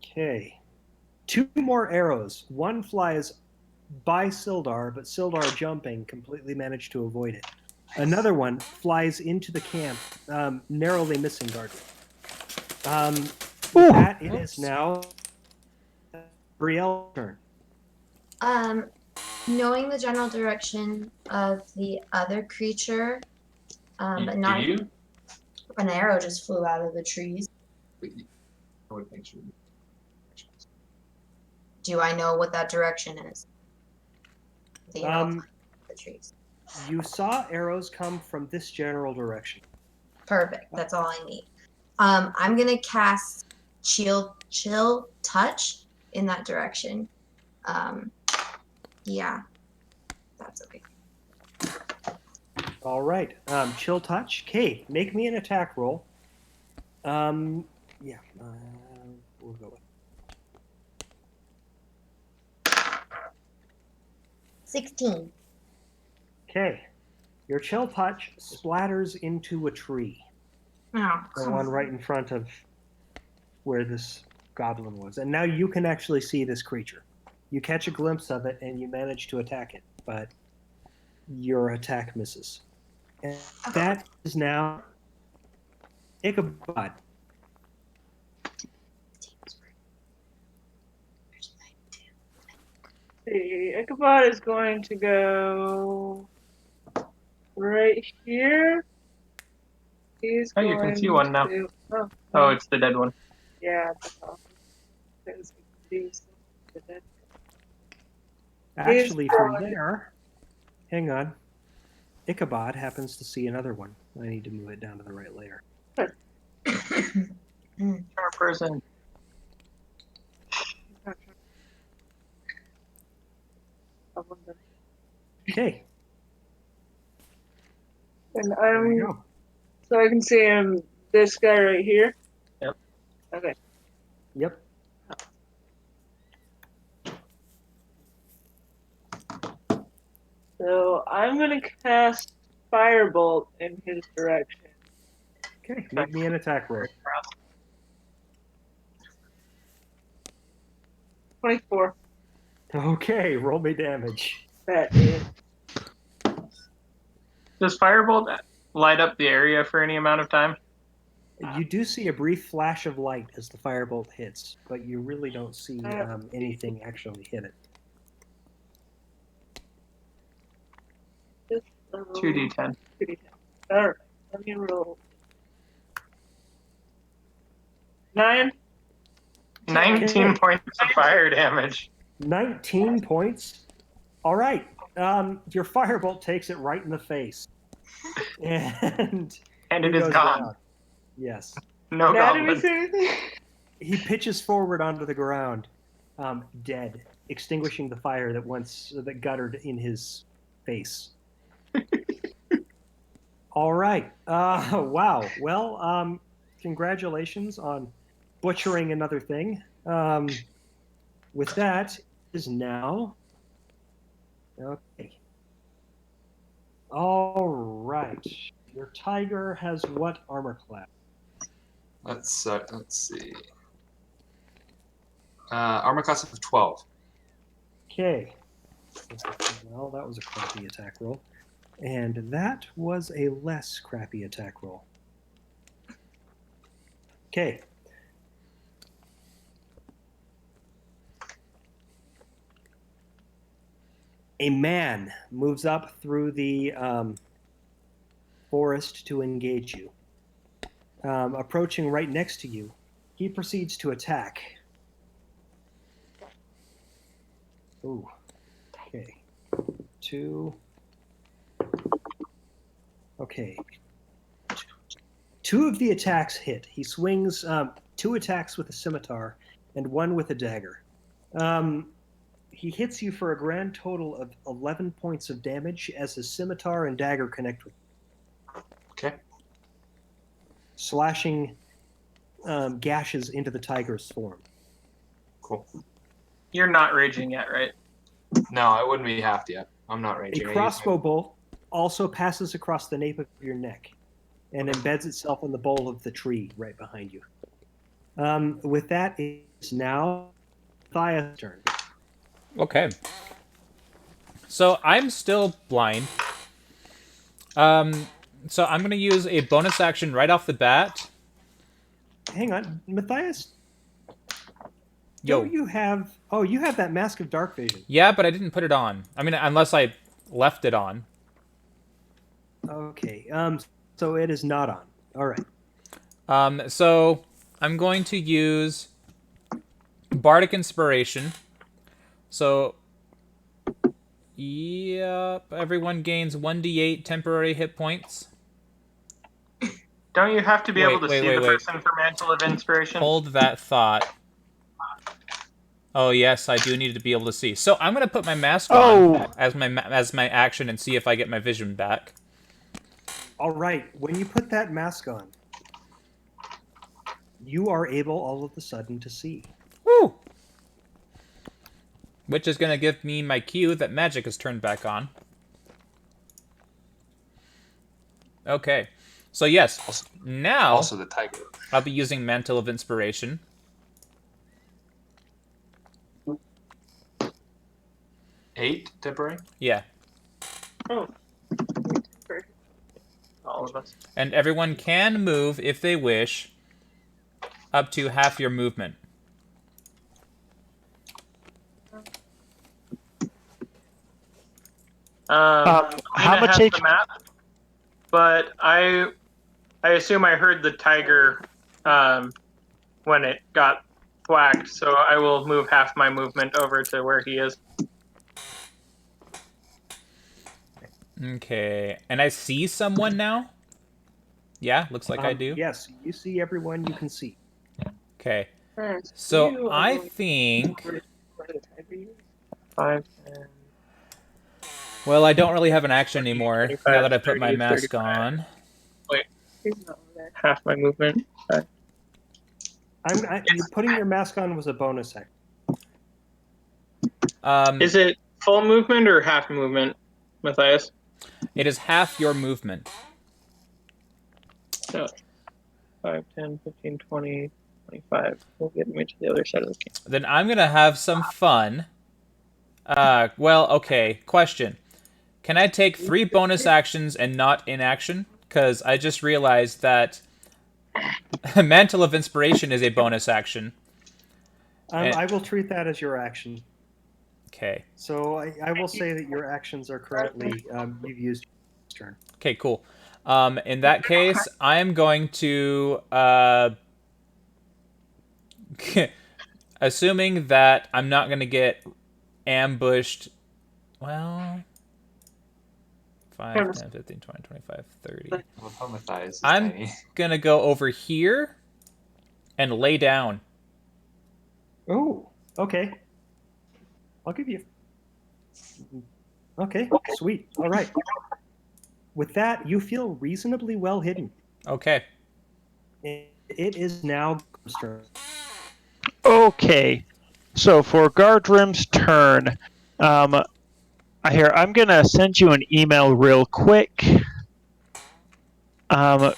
okay. 2 more arrows. One flies by Sildar, but Sildar jumping completely managed to avoid it. Another one flies into the camp, narrowly missing Gardner. With that, it is now Brielle's turn. Knowing the general direction of the other creature, but not you? an arrow just flew out of the trees. I would make sure. Do I know what that direction is? The trees. You saw arrows come from this general direction. Perfect. That's all I need. I'm gonna cast chill touch in that direction. Yeah, that's okay. All right. Chill touch. Okay, make me an attack roll. Yeah, we'll go with 16. Okay. Your chill touch splatters into a tree. Oh, The come one on. right in front of where this goblin was. And now you can actually see this creature. You catch a glimpse of it and you manage to attack it, but your attack misses. And that is now Ichabod. See, Ichabod is going to go right here. He's Oh, going you can see one now. to. Oh, it's the dead one. Yeah, that's awesome. Because he's the dead. Actually, from there, hang on. Ichabod happens to see another one. I need to move it down to the right layer. Sharp person. Okay, And there you go. so I can see him. This guy right here. Yep. Okay. Yep. So I'm gonna cast Firebolt in his direction. Okay, make me an attack roll. 24. Okay, roll me damage. That is. Does Firebolt light up the area for any amount of time? You do see a brief flash of light as the firebolt hits, but you really don't see anything actually hit it. 2d10. 2d10. Alright, let me roll. 9. 19 Okay. points of fire damage. 19 points. All right. Your firebolt takes it right in the face. And And it he is goes gone. down. Yes. No Anatomy goblin. say anything? He pitches forward onto the ground, dead, extinguishing the fire that guttered in his face. All right. Wow. Well, congratulations on butchering another thing. With that is now okay. All right. Your tiger has what armor class? Let's see. Armor class of 12. Okay. Well, that was a crappy attack roll. And that was a less crappy attack roll. Okay. A man moves up through the forest to engage you. Approaching right next to you, he proceeds to attack. Ooh. Okay. 2. Okay. 2 of the attacks hit. He swings 2 attacks with a scimitar and 1 with a dagger. He hits you for a grand total of 11 points of damage as his scimitar and dagger connect with you. Okay. Slashing gashes into the tiger's form. Cool. You're not raging yet, right? No, I wouldn't be halved yet. I'm not A raging. crossbow bolt also passes across the nape of your neck and embeds itself in the bole of the tree right behind you. With that, it's now Matthias' turn. Okay. So I'm still blind. So I'm going to use a bonus action right off the bat. Hang on, Matthias. Yo. Don't you have? Oh, you have that Mask of Dark Vision. Yeah, but I didn't put it on. I mean, unless I left it on. Okay. So it is not on. All right. So I'm going to use Bardic Inspiration. So, yep, everyone gains 1d8 temporary hit points. Don't you have to be able to see the wait. person for Mantle of Inspiration? Hold that thought. Oh yes, I do need to be able to see. So I'm gonna put my mask on as my action and see if I get my vision back. All right. When you put that mask on, you are able all of a sudden to see. Woo! Which is gonna give me my cue that magic is turned back on. Okay. So yes, now Also the tiger. I'll be using Mantle of Inspiration. Eight temporary? Yeah. Oh. All of us. And everyone can move, if they wish, up to half your movement. How Lena much has HP? the map, but I assume I heard the tiger when it got whacked, so I will move half my movement over to where he is. Okay. And I see someone now? Yeah, looks like I do. Yes, you see everyone you can see. Okay. Alright, So you I are- think... where the tiger is? 5, 10, Well, I don't really have an action anymore 25, now that I put my 30, mask 35. on. He's not over there. half my movement. Putting your mask on was a bonus action. Is it full movement or half movement, Matthias? It is half your movement. So 5, 10, 15, 20, 25. We'll get me to the other side of the game. Then I'm going to have some fun. Well, okay. Question. Can I take 3 bonus actions and not inaction? Because I just realized that Mantle of Inspiration is a bonus action. I will treat that as your action. Okay. So I will say that your actions are currently you've used your turn. Okay, cool. In that case, I am going to... assuming that I'm not going to get ambushed... Well... 5, 10, 15, 20, 25, 30. Well, Matthias is I'm tiny. going to go over here and lay down. Oh, okay. I'll give you. Okay, sweet. All right. With that, you feel reasonably well hidden. Okay. It is now Gardrim's turn. Okay, so for Gardrim's turn, I'm gonna send you an email real quick,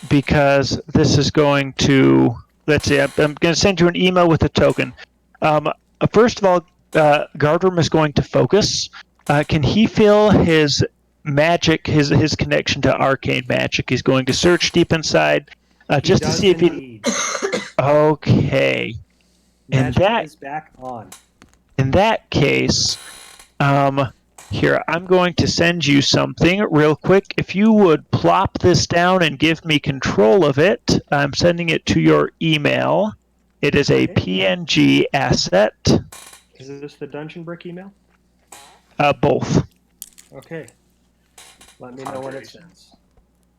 because this is going to. Let's see. I'm gonna send you an email with a token. First of all, Gardrim is going to focus. Can he feel his magic, his connection to arcane magic? He's going to search deep inside, just to see if he. Indeed. Okay. Magic is back on. In that case, here, I'm going to send you something real quick. If you would plop this down and give me control of it, I'm sending it to your email. It is a PNG asset. Is this the Dungeon Brick email? Both. Okay. Let me know when it sends.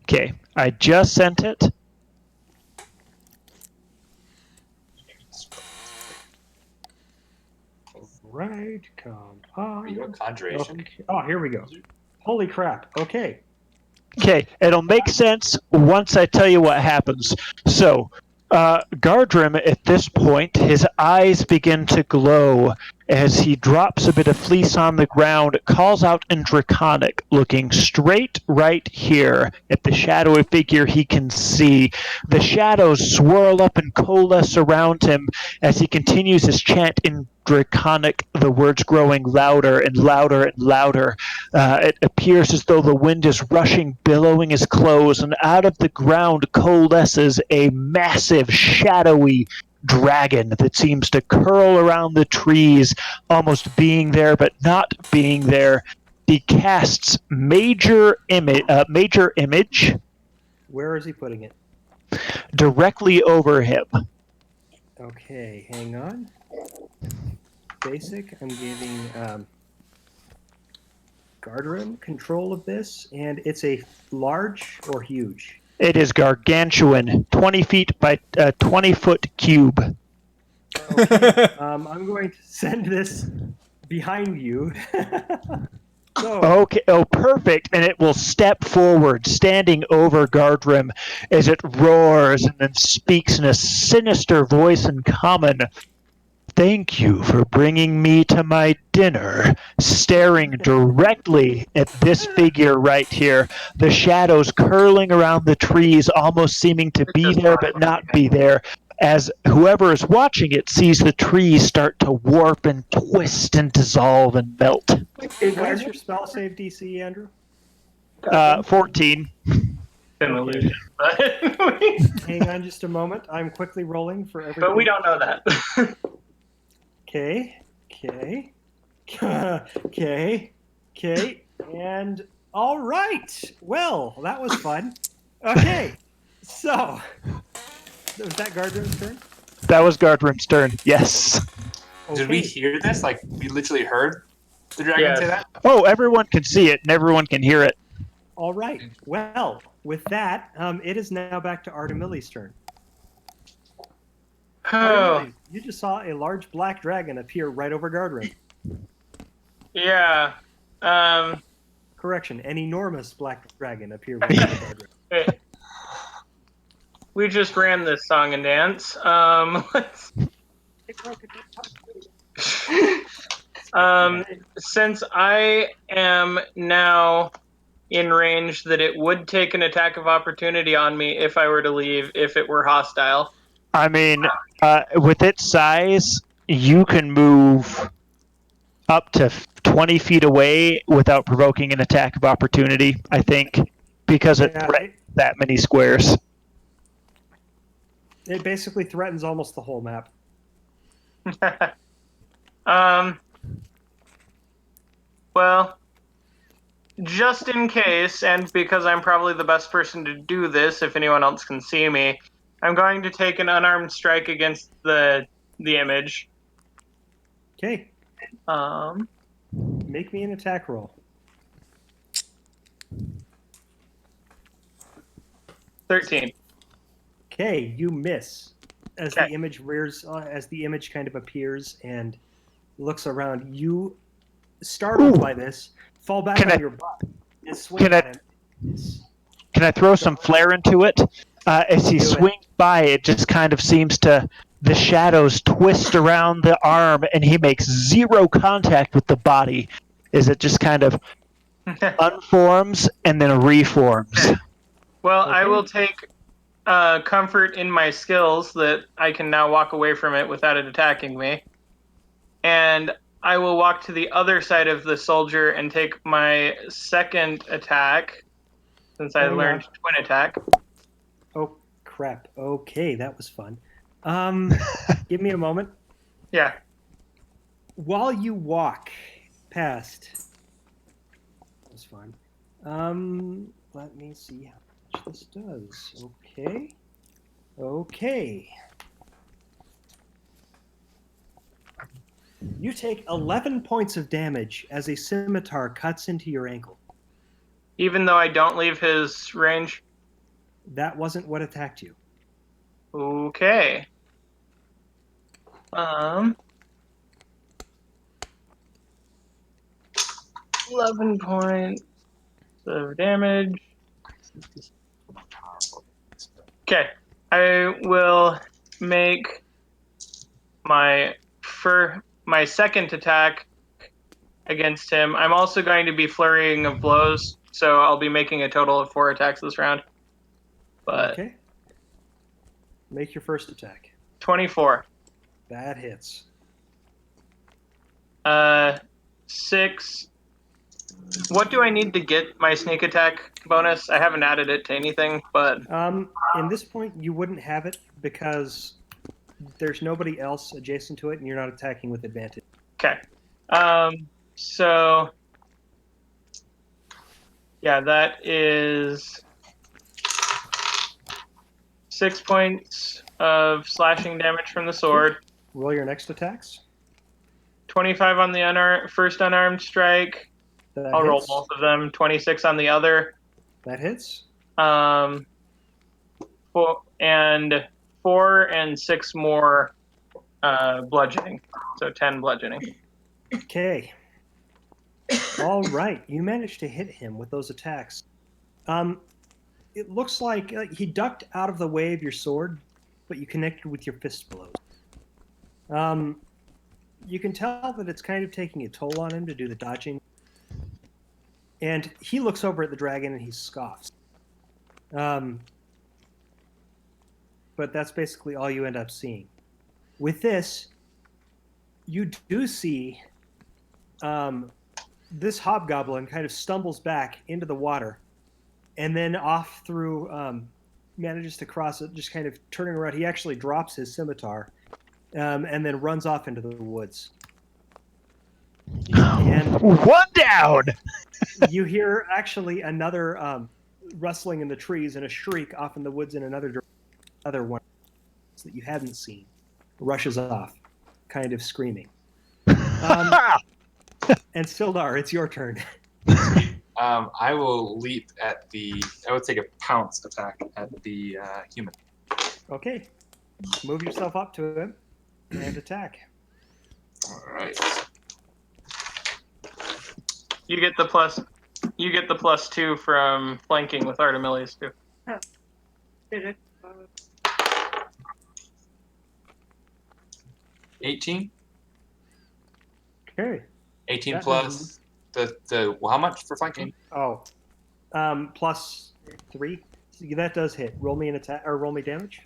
Okay, I just sent it. Right, come on. Are you a conjuration? Okay. Oh, here we go. Holy crap. Okay. Okay, it'll make sense once I tell you what happens. So, Gardrim, at this point, his eyes begin to glow as he drops a bit of fleece on the ground, calls out in Draconic, looking straight right here at the shadowy figure he can see. The shadows swirl up and coalesce around him as he continues his chant in Draconic, the words growing louder and louder and louder. It appears as though the wind is rushing, billowing his clothes, and out of the ground coalesces a massive, shadowy dragon that seems to curl around the trees, almost being there but not being there. He casts major image Where is he putting it? directly over him. Okay, hang on. Basic, I'm giving Gardrim control of this, and it's a large or huge? It is gargantuan, 20 feet by 20-foot cube. Okay, I'm going to send this behind you. So, Okay, oh, perfect. And it will step forward, standing over Gardrim as it roars and then speaks in a sinister voice in common. Thank you for bringing me to my dinner, staring directly at this figure right here, the shadows curling around the trees, almost seeming to be there but not be there, as whoever is watching it sees the trees start to warp and twist and dissolve and melt. what's your spell save DC, Andrew? 14. Illusion, but Hang on just a moment. I'm quickly rolling for everything. but we don't know that. Okay. And all right. Well, that was fun. Okay. So, was that Gardrim's turn? That was Gardrim's turn, yes. Did we Okay. hear this? Like, we literally heard the dragon Yes. say that? Oh, everyone can see it and everyone can hear it. All right. Well, with that, it is now back to Artemili's turn. Oh, Artemili, you just saw a large black dragon appear right over Gardrim. yeah. Correction, an enormous black dragon appeared right over Gardrim. Wait. We just ran this song and dance. Let's since I am now in range that it would take an attack of opportunity on me if I were to leave, if it were hostile. I mean, with its size, you can move up to 20 feet away without provoking an attack of opportunity, I think, because it Yeah, threatens that many squares. it basically threatens almost the whole map. Well, just in case, and because I'm probably the best person to do this if anyone else can see me, I'm going to take an unarmed strike against the image. Okay, Um, make me an attack roll. 13. Okay, you miss. as Okay. the image rears, as the image kind of appears and looks around, you, startled Ooh. by this, fall back Can on I- your butt and swing can I- at him. Yes. Can I throw some flair into it? As he Do it. swings by, it just kind of seems to, the shadows twist around the arm, and he makes zero contact with the body as it just kind of unforms and then reforms. Well, I Okay. will take comfort in my skills that I can now walk away from it without it attacking me. And I will walk to the other side of the soldier and take my second attack, since I Hang learned on. twin attack. Oh, crap. Okay, that was fun. Give me a moment. Yeah. While you walk past, that was fun. Let me see how much this does. Okay. Okay. You take 11 points of damage as a scimitar cuts into your ankle. Even though I don't leave his range. That wasn't what attacked you. Okay. 11 points of damage. Okay. I will make my second attack against him. I'm also going to be flurrying of blows, so I'll be making a total of 4 attacks this round. But Okay. Make your first attack. 24. That hits. 6. What do I need to get my sneak attack bonus? I haven't added it to anything, but In this point, you wouldn't have it because there's nobody else adjacent to it, and you're not attacking with advantage. okay. So yeah, that is 6 points of slashing damage from the sword. Roll your next attacks. 25 on the first unarmed strike. That I'll roll hits. both of them. 26 on the other. That hits. 4 and 6 more bludgeoning. So 10 bludgeoning. Okay. All right. You managed to hit him with those attacks. It looks like he ducked out of the way of your sword, but you connected with your fist blows. You can tell that it's kind of taking a toll on him to do the dodging. And he looks over at the dragon and he scoffs. But that's basically all you end up seeing. With this, you do see this hobgoblin kind of stumbles back into the water and then off through, manages to cross it, just kind of turning around. He actually drops his scimitar and then runs off into the woods. And One down! you hear actually another rustling in the trees and a shriek off in the woods in another one that you hadn't seen rushes off, kind of screaming. And Sildar, it's your turn. I will leap at I would take a pounce attack at the human. Okay. Move yourself up to him and attack. All right. You get the +2 from flanking with Artemilius too. Did it? 18. Okay. 18 That plus the how much for flanking? Oh. +3. That does hit. Roll me an attack or roll me damage.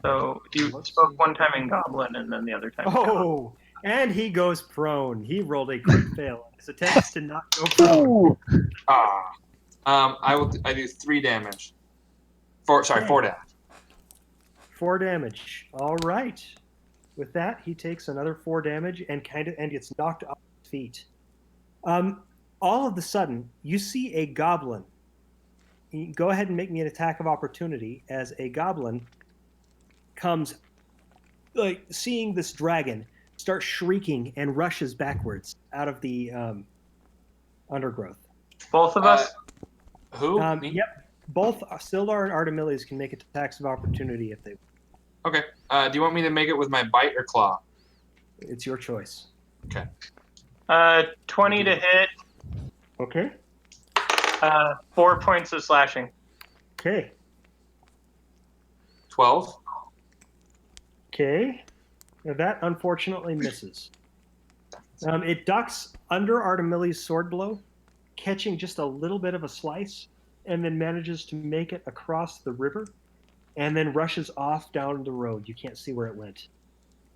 So you spoke one time in Goblin and then the other time. Oh, and he goes prone. He rolled a crit fail. His attempts to not go prone. I do 3 damage. 4 damage. 4 damage. All right. With that, he takes another 4 damage and gets knocked off his feet. All of a sudden, you see a goblin. Go ahead and make me an attack of opportunity as a goblin comes, seeing this dragon, starts shrieking and rushes backwards out of the undergrowth. Both of us. Who? Me? Yep. Both Sildar and Artemilius can make attacks of opportunity if they. Okay. Do you want me to make it with my bite or claw? It's your choice. 20 to hit. Okay. 4 points of slashing. Okay. 12. Okay. Now that unfortunately misses. It ducks under Artemili's sword blow, catching just a little bit of a slice, and then manages to make it across the river, and then rushes off down the road. You can't see where it went.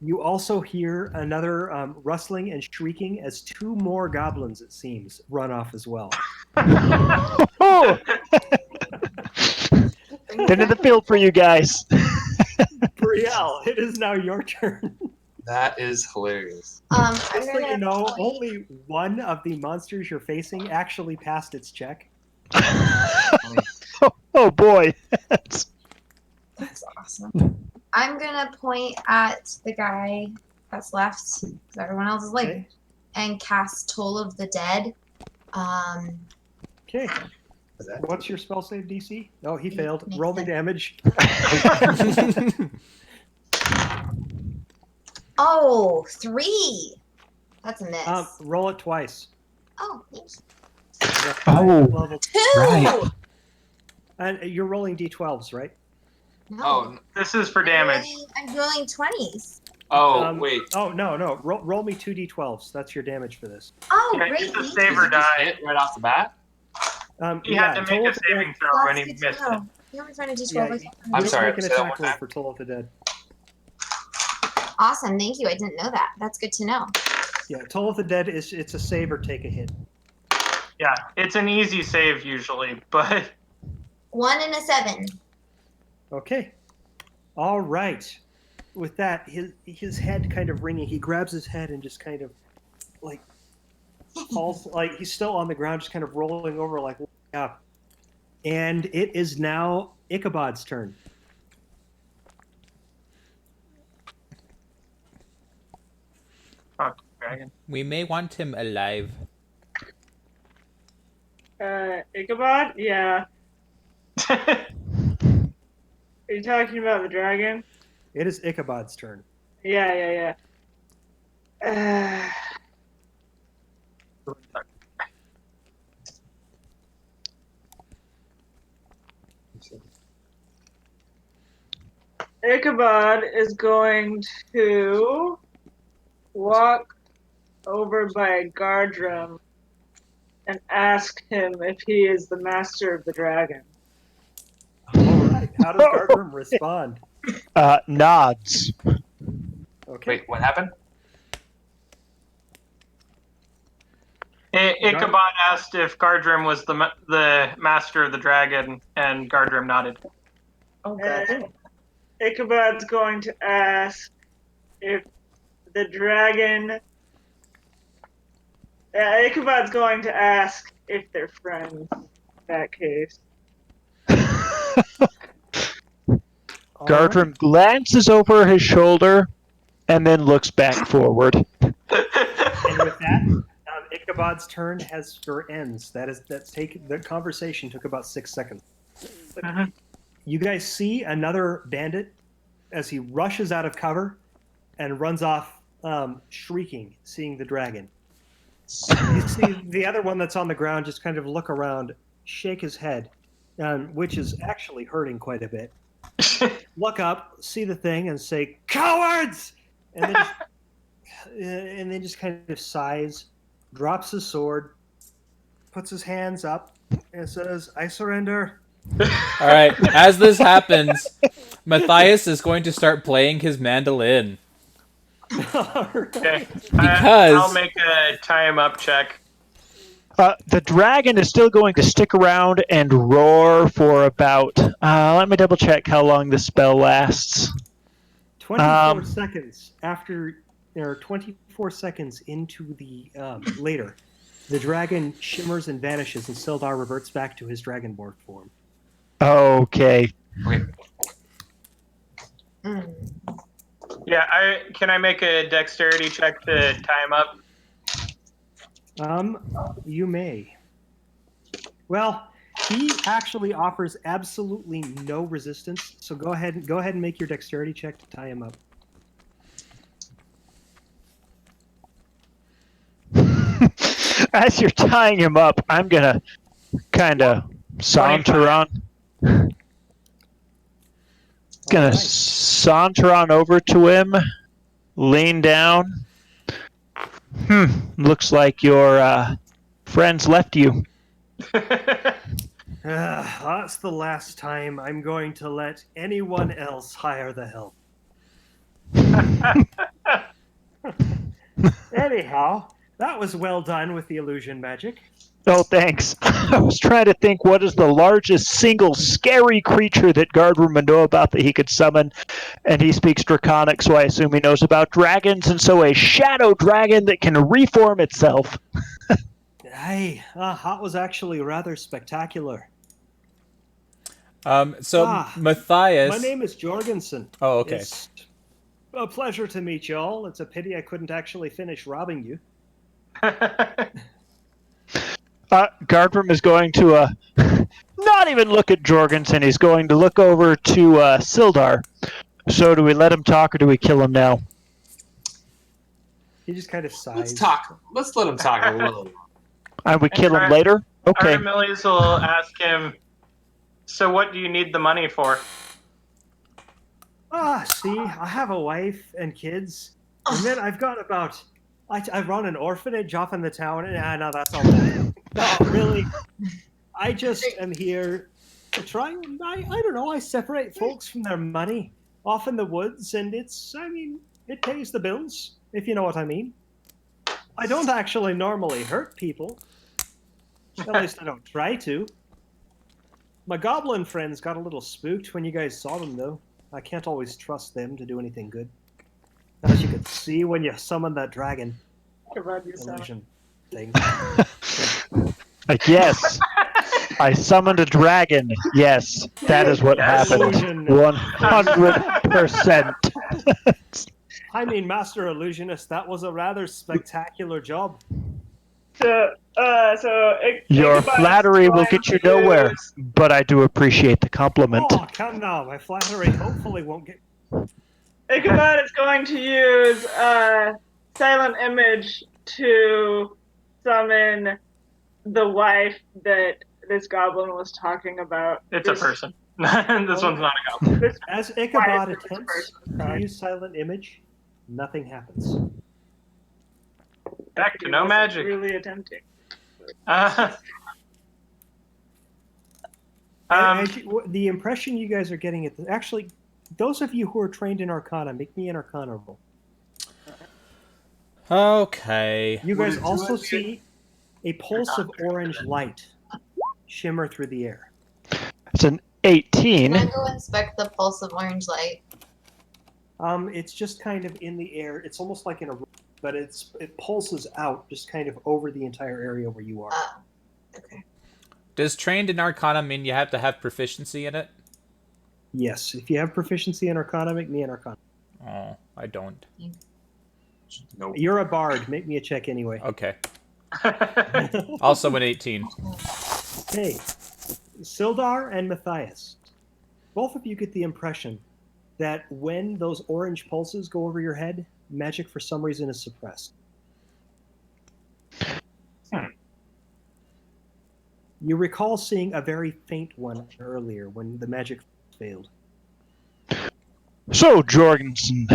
You also hear another rustling and shrieking as 2 more goblins, it seems, run off as well. Oh! Into the field for you guys. Brielle, it is now your turn. That is hilarious. I'm Just so gonna you know, point- only one of the monsters you're facing actually passed its check. Oh boy. That's awesome. I'm gonna point at the guy that's left, because everyone else is like, Okay. and cast Toll of the Dead. Okay. What's your spell save DC? Oh, he failed. Makes Roll me sense. damage. Oh, 3. That's a miss. Roll it twice. Oh, thanks. Oh. Level. 2. Right. And you're rolling d12s, right? No. Oh, This is for damage. I'm rolling 20s. wait. Oh, no. Roll me 2 d12s. That's your damage for this. Oh, Yeah, great. it's a thank save you. or die. Hit right off the bat? He had to Toll make a of the Dead. saving throw Well, when that's he good to missed it. know. You only find a d12. Yeah, like you I'm don't sorry, make an say that attack one roll time. for Toll of the Dead. Awesome. Thank you. I didn't know that. That's good to know. Yeah, Toll of the Dead it's a save or take a hit. Yeah, it's an easy save usually, but 1 and a 7. Okay. All right. With that, his head kind of ringing. He grabs his head and just kind of like falls, like he's still on the ground, just kind of rolling over, like yeah. And it is now Ichabod's turn. dragon. We may want him alive. Ichabod? Yeah. Are you talking about the dragon? It is Ichabod's turn. Yeah. Ichabod is going to walk over by Gardrum and ask him if he is the master of the dragon. All right. How does Gardrum respond? Nods. Okay. Wait, what happened? Ichabod asked if Gardrum was the master of the dragon, and Gardrum nodded. And Ichabod's going to ask if the dragon. Ichabod's going to ask if they're friends. In that case. All Gardrum glances over his shoulder and then looks back forward. And with that, Ichabod's turn ends. The conversation took about 6 seconds. You guys see another bandit as he rushes out of cover and runs off, shrieking, seeing the dragon. You see the other one that's on the ground just kind of look around, shake his head, which is actually hurting quite a bit. Look up, see the thing, and say, "Cowards!" And then just kind of sighs, drops his sword, puts his hands up, and says, "I surrender." All right. As this happens, Matthias is going to start playing his mandolin. Okay. Because- I'll make a tie him up check. The dragon is still going to stick around and roar for about. Let me double check how long the spell lasts. 24 seconds after, or 24 seconds into the later, the dragon shimmers and vanishes, and Sildar reverts back to his dragonborn form. Okay. Okay. Yeah, can I make a dexterity check to tie him up? You may. Well, He actually offers absolutely no resistance. So go ahead and make your dexterity check to tie him up. As you're tying him up, I'm gonna kind of saunter on. Gonna Alright. saunter on over to him, lean down. Looks like your friends left you. That's the last time I'm going to let anyone else hire the help. Anyhow, that was well done with the illusion magic. Oh, thanks. I was trying to think what is the largest single scary creature that Gardner would know about that he could summon, and he speaks Draconic, so I assume he knows about dragons, and so a shadow dragon that can reform itself. Hey, that was actually rather spectacular. Matthias. My name is Jorgensen. Oh, okay. It's a pleasure to meet you all. It's a pity I couldn't actually finish robbing you. Gardner is going to not even look at Jorgensen. He's going to look over to Sildar. So do we let him talk or do we kill him now? He just kind of sighs. Let's talk. Let's let him talk a little. And we kill him later? Okay. Artemilius will ask him, so what do you need the money for? See, I have a wife and kids. And then I've got about... I run an orphanage off in the town. No, that's all bad. No, really. I just am here to try... I don't know, I separate folks from their money off in the woods, and it pays the bills, if you know what I mean. I don't actually normally hurt people. At least I don't try to. My goblin friends got a little spooked when you guys saw them, though. I can't always trust them to do anything good. As you could see when you summoned that dragon. Illusion thing. Yes. I summoned a dragon. Yes, that is what happened. Illusion. 100%. I mean, Master Illusionist, that was a rather spectacular job. Your flattery will get you nowhere, but I do appreciate the compliment. Oh, come now. My flattery hopefully won't get... Ichabod is going to use Silent Image to summon the wife that this goblin was talking about. It's a person. This one's not a goblin. As Ichabod attempts to use Silent Image, nothing happens. Back to no magic. Really attempting. The impression you guys are getting at actually, those of you who are trained in Arcana, make me an Arcana roll. Okay. You guys also see a pulse of orange light shimmer through the air. It's an 18. Can I go inspect the pulse of orange light? It's just kind of in the air. It's almost like in a room, but it pulses out just kind of over the entire area where you are. Okay. Does trained in Arcana mean you have to have proficiency in it? Yes, if you have proficiency in Arcana, make me an Arcana. Oh, I don't. Nope. You're a bard. Make me a check anyway. Okay. Also an 18. Hey, Sildar and Matthias, both of you get the impression that when those orange pulses go over your head, magic for some reason is suppressed. You recall seeing a very faint one earlier when the magic failed. So, Jorgensen,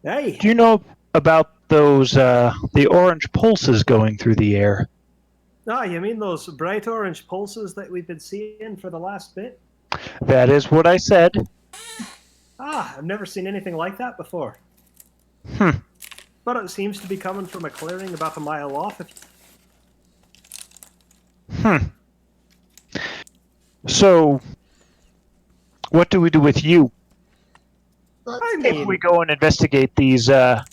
Hey! do you know about those, the orange pulses going through the air? Ah, you mean those bright orange pulses that we've been seeing for the last bit? That is what I said. I've never seen anything like that before. But it seems to be coming from a clearing about a mile off. So, what do we do with you? I mean, If we go and investigate these, I'm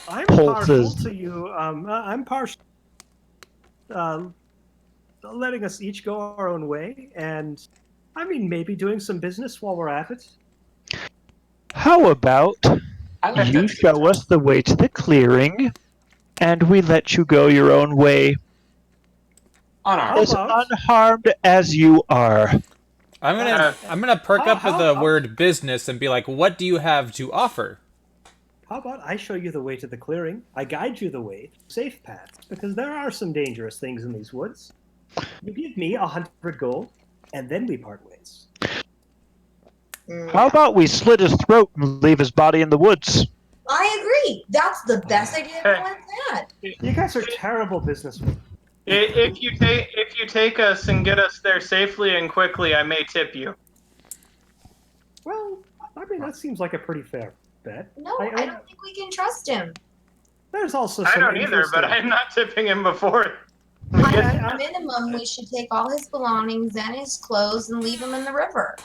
partial pulses. to you. I'm partial. Letting us each go our own way, and I mean, maybe doing some business while we're at it. How about I like you that. show us the way to the clearing, and we let you go your own way? Unarmed. As unharmed as you are. I'm gonna perk up with the how- word business and be like, what do you have to offer? How about I show you the way to the clearing? I guide you the way to safe paths, because there are some dangerous things in these woods. You give me 100 gold, and then we part ways. How about we slit his throat and leave his body in the woods? I agree. That's the best idea I've ever had. You guys are terrible businessmen. If you take us and get us there safely and quickly, I may tip you. Well, I mean, that seems like a pretty fair bet. No, I don't think we can trust him. There's also I some don't either, but interesting- I'm not tipping him before. At minimum, we should take all his belongings and his clothes and leave him in the river.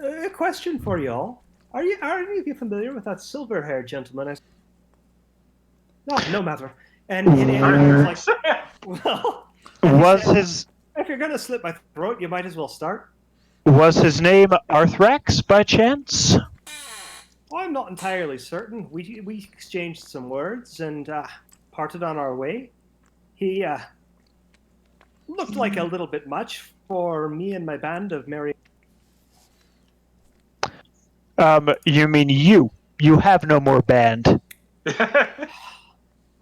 A question for y'all. Are any of you familiar with that silver-haired gentleman? No matter. And it's like, well, if you're gonna slit my throat, you might as well start. Was his name Arthrax by chance? I'm not entirely certain. We exchanged some words and parted on our way. He looked like a little bit much for me and my band of merry. You mean you? You have no more band.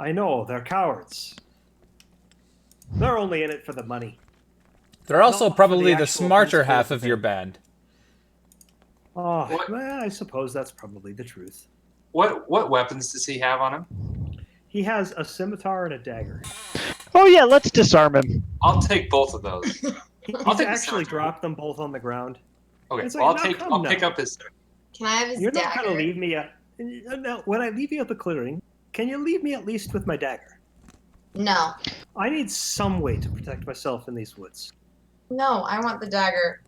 I know, they're cowards. They're only in it for the money. They're also Not for probably the the actual smarter principle half of of the your thing. band. Oh, What? well, I suppose that's probably the truth. What weapons does he have on him? He has a scimitar and a dagger. Oh yeah, let's disarm him. I'll take both of those. He's I'll take the actually scimitar. dropped them both on the ground. Okay, It's well, like, I'll now pick come up his. Can I have his You're not dagger? going to leave me no, when I leave you at the clearing, can you leave me at least with my dagger? No. I need some way to protect myself in these woods. No, I want the dagger.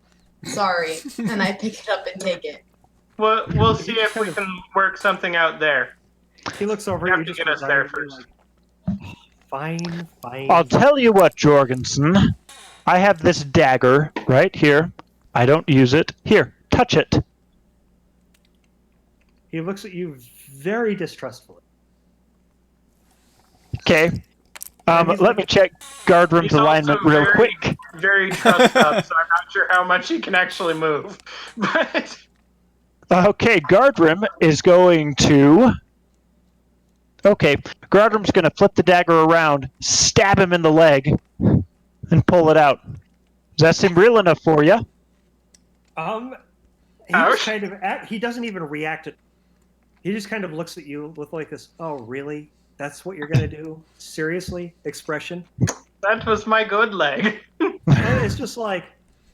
Sorry. And I pick it up and take it. We'll see if we can work something out there. He looks over You at have you to just get us there resignedly, first. like, fine. I'll tell you what, Jorgensen. I have this dagger right here. I don't use it. Here, touch it. He looks at you very distrustfully. Okay. And he's Let me check Guardroom's He's also alignment real very- quick. Very trussed up, so I'm not sure how much he can actually move. But Okay, Guardroom is going to... Okay, Guardroom's going to flip the dagger around, stab him in the leg, and pull it out. Does that seem real enough for you? He Ouch. just kind of he doesn't even react. He just kind of looks at you with like this, "Oh, really? That's what you're gonna do? Seriously?" expression. that was my good leg. And it's just like,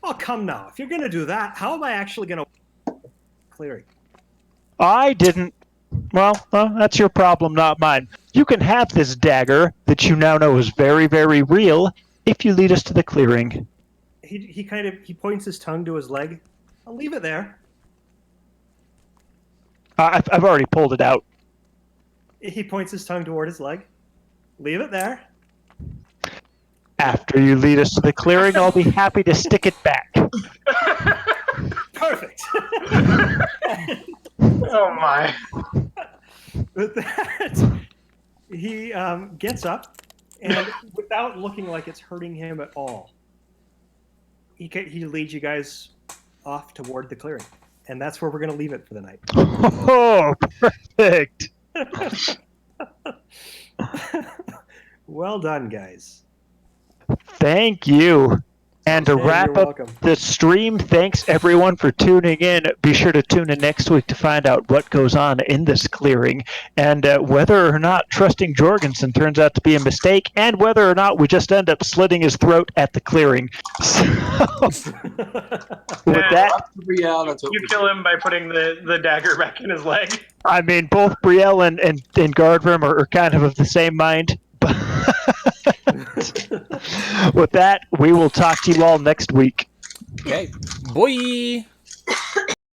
"Oh, come now. If you're gonna do that, how am I actually gonna clearing?" I didn't... Well, that's your problem, not mine. You can have this dagger that you now know is very, very real if you lead us to the clearing. He kind of points his tongue to his leg. I'll leave it there. I've already pulled it out. He points his tongue toward his leg. Leave it there. After you lead us to the clearing, I'll be happy to stick it back. Perfect. Oh my. With that, he gets up, and without looking like it's hurting him at all, he leads you guys off toward the clearing, and that's where we're going to leave it for the night. Oh, perfect. Well done, guys. Thank you. And to Hey, wrap you're up welcome. the stream, thanks everyone for tuning in. Be sure to tune in next week to find out what goes on in this clearing and whether or not trusting Jorgensen turns out to be a mistake and whether or not we just end up slitting his throat at the clearing. So, with that, Yeah, that's what You we kill him by putting the dagger back in his leg. I mean, both Brielle and Guardroom are kind of the same mind. With that, we will talk to you all next week. Okay. Boy!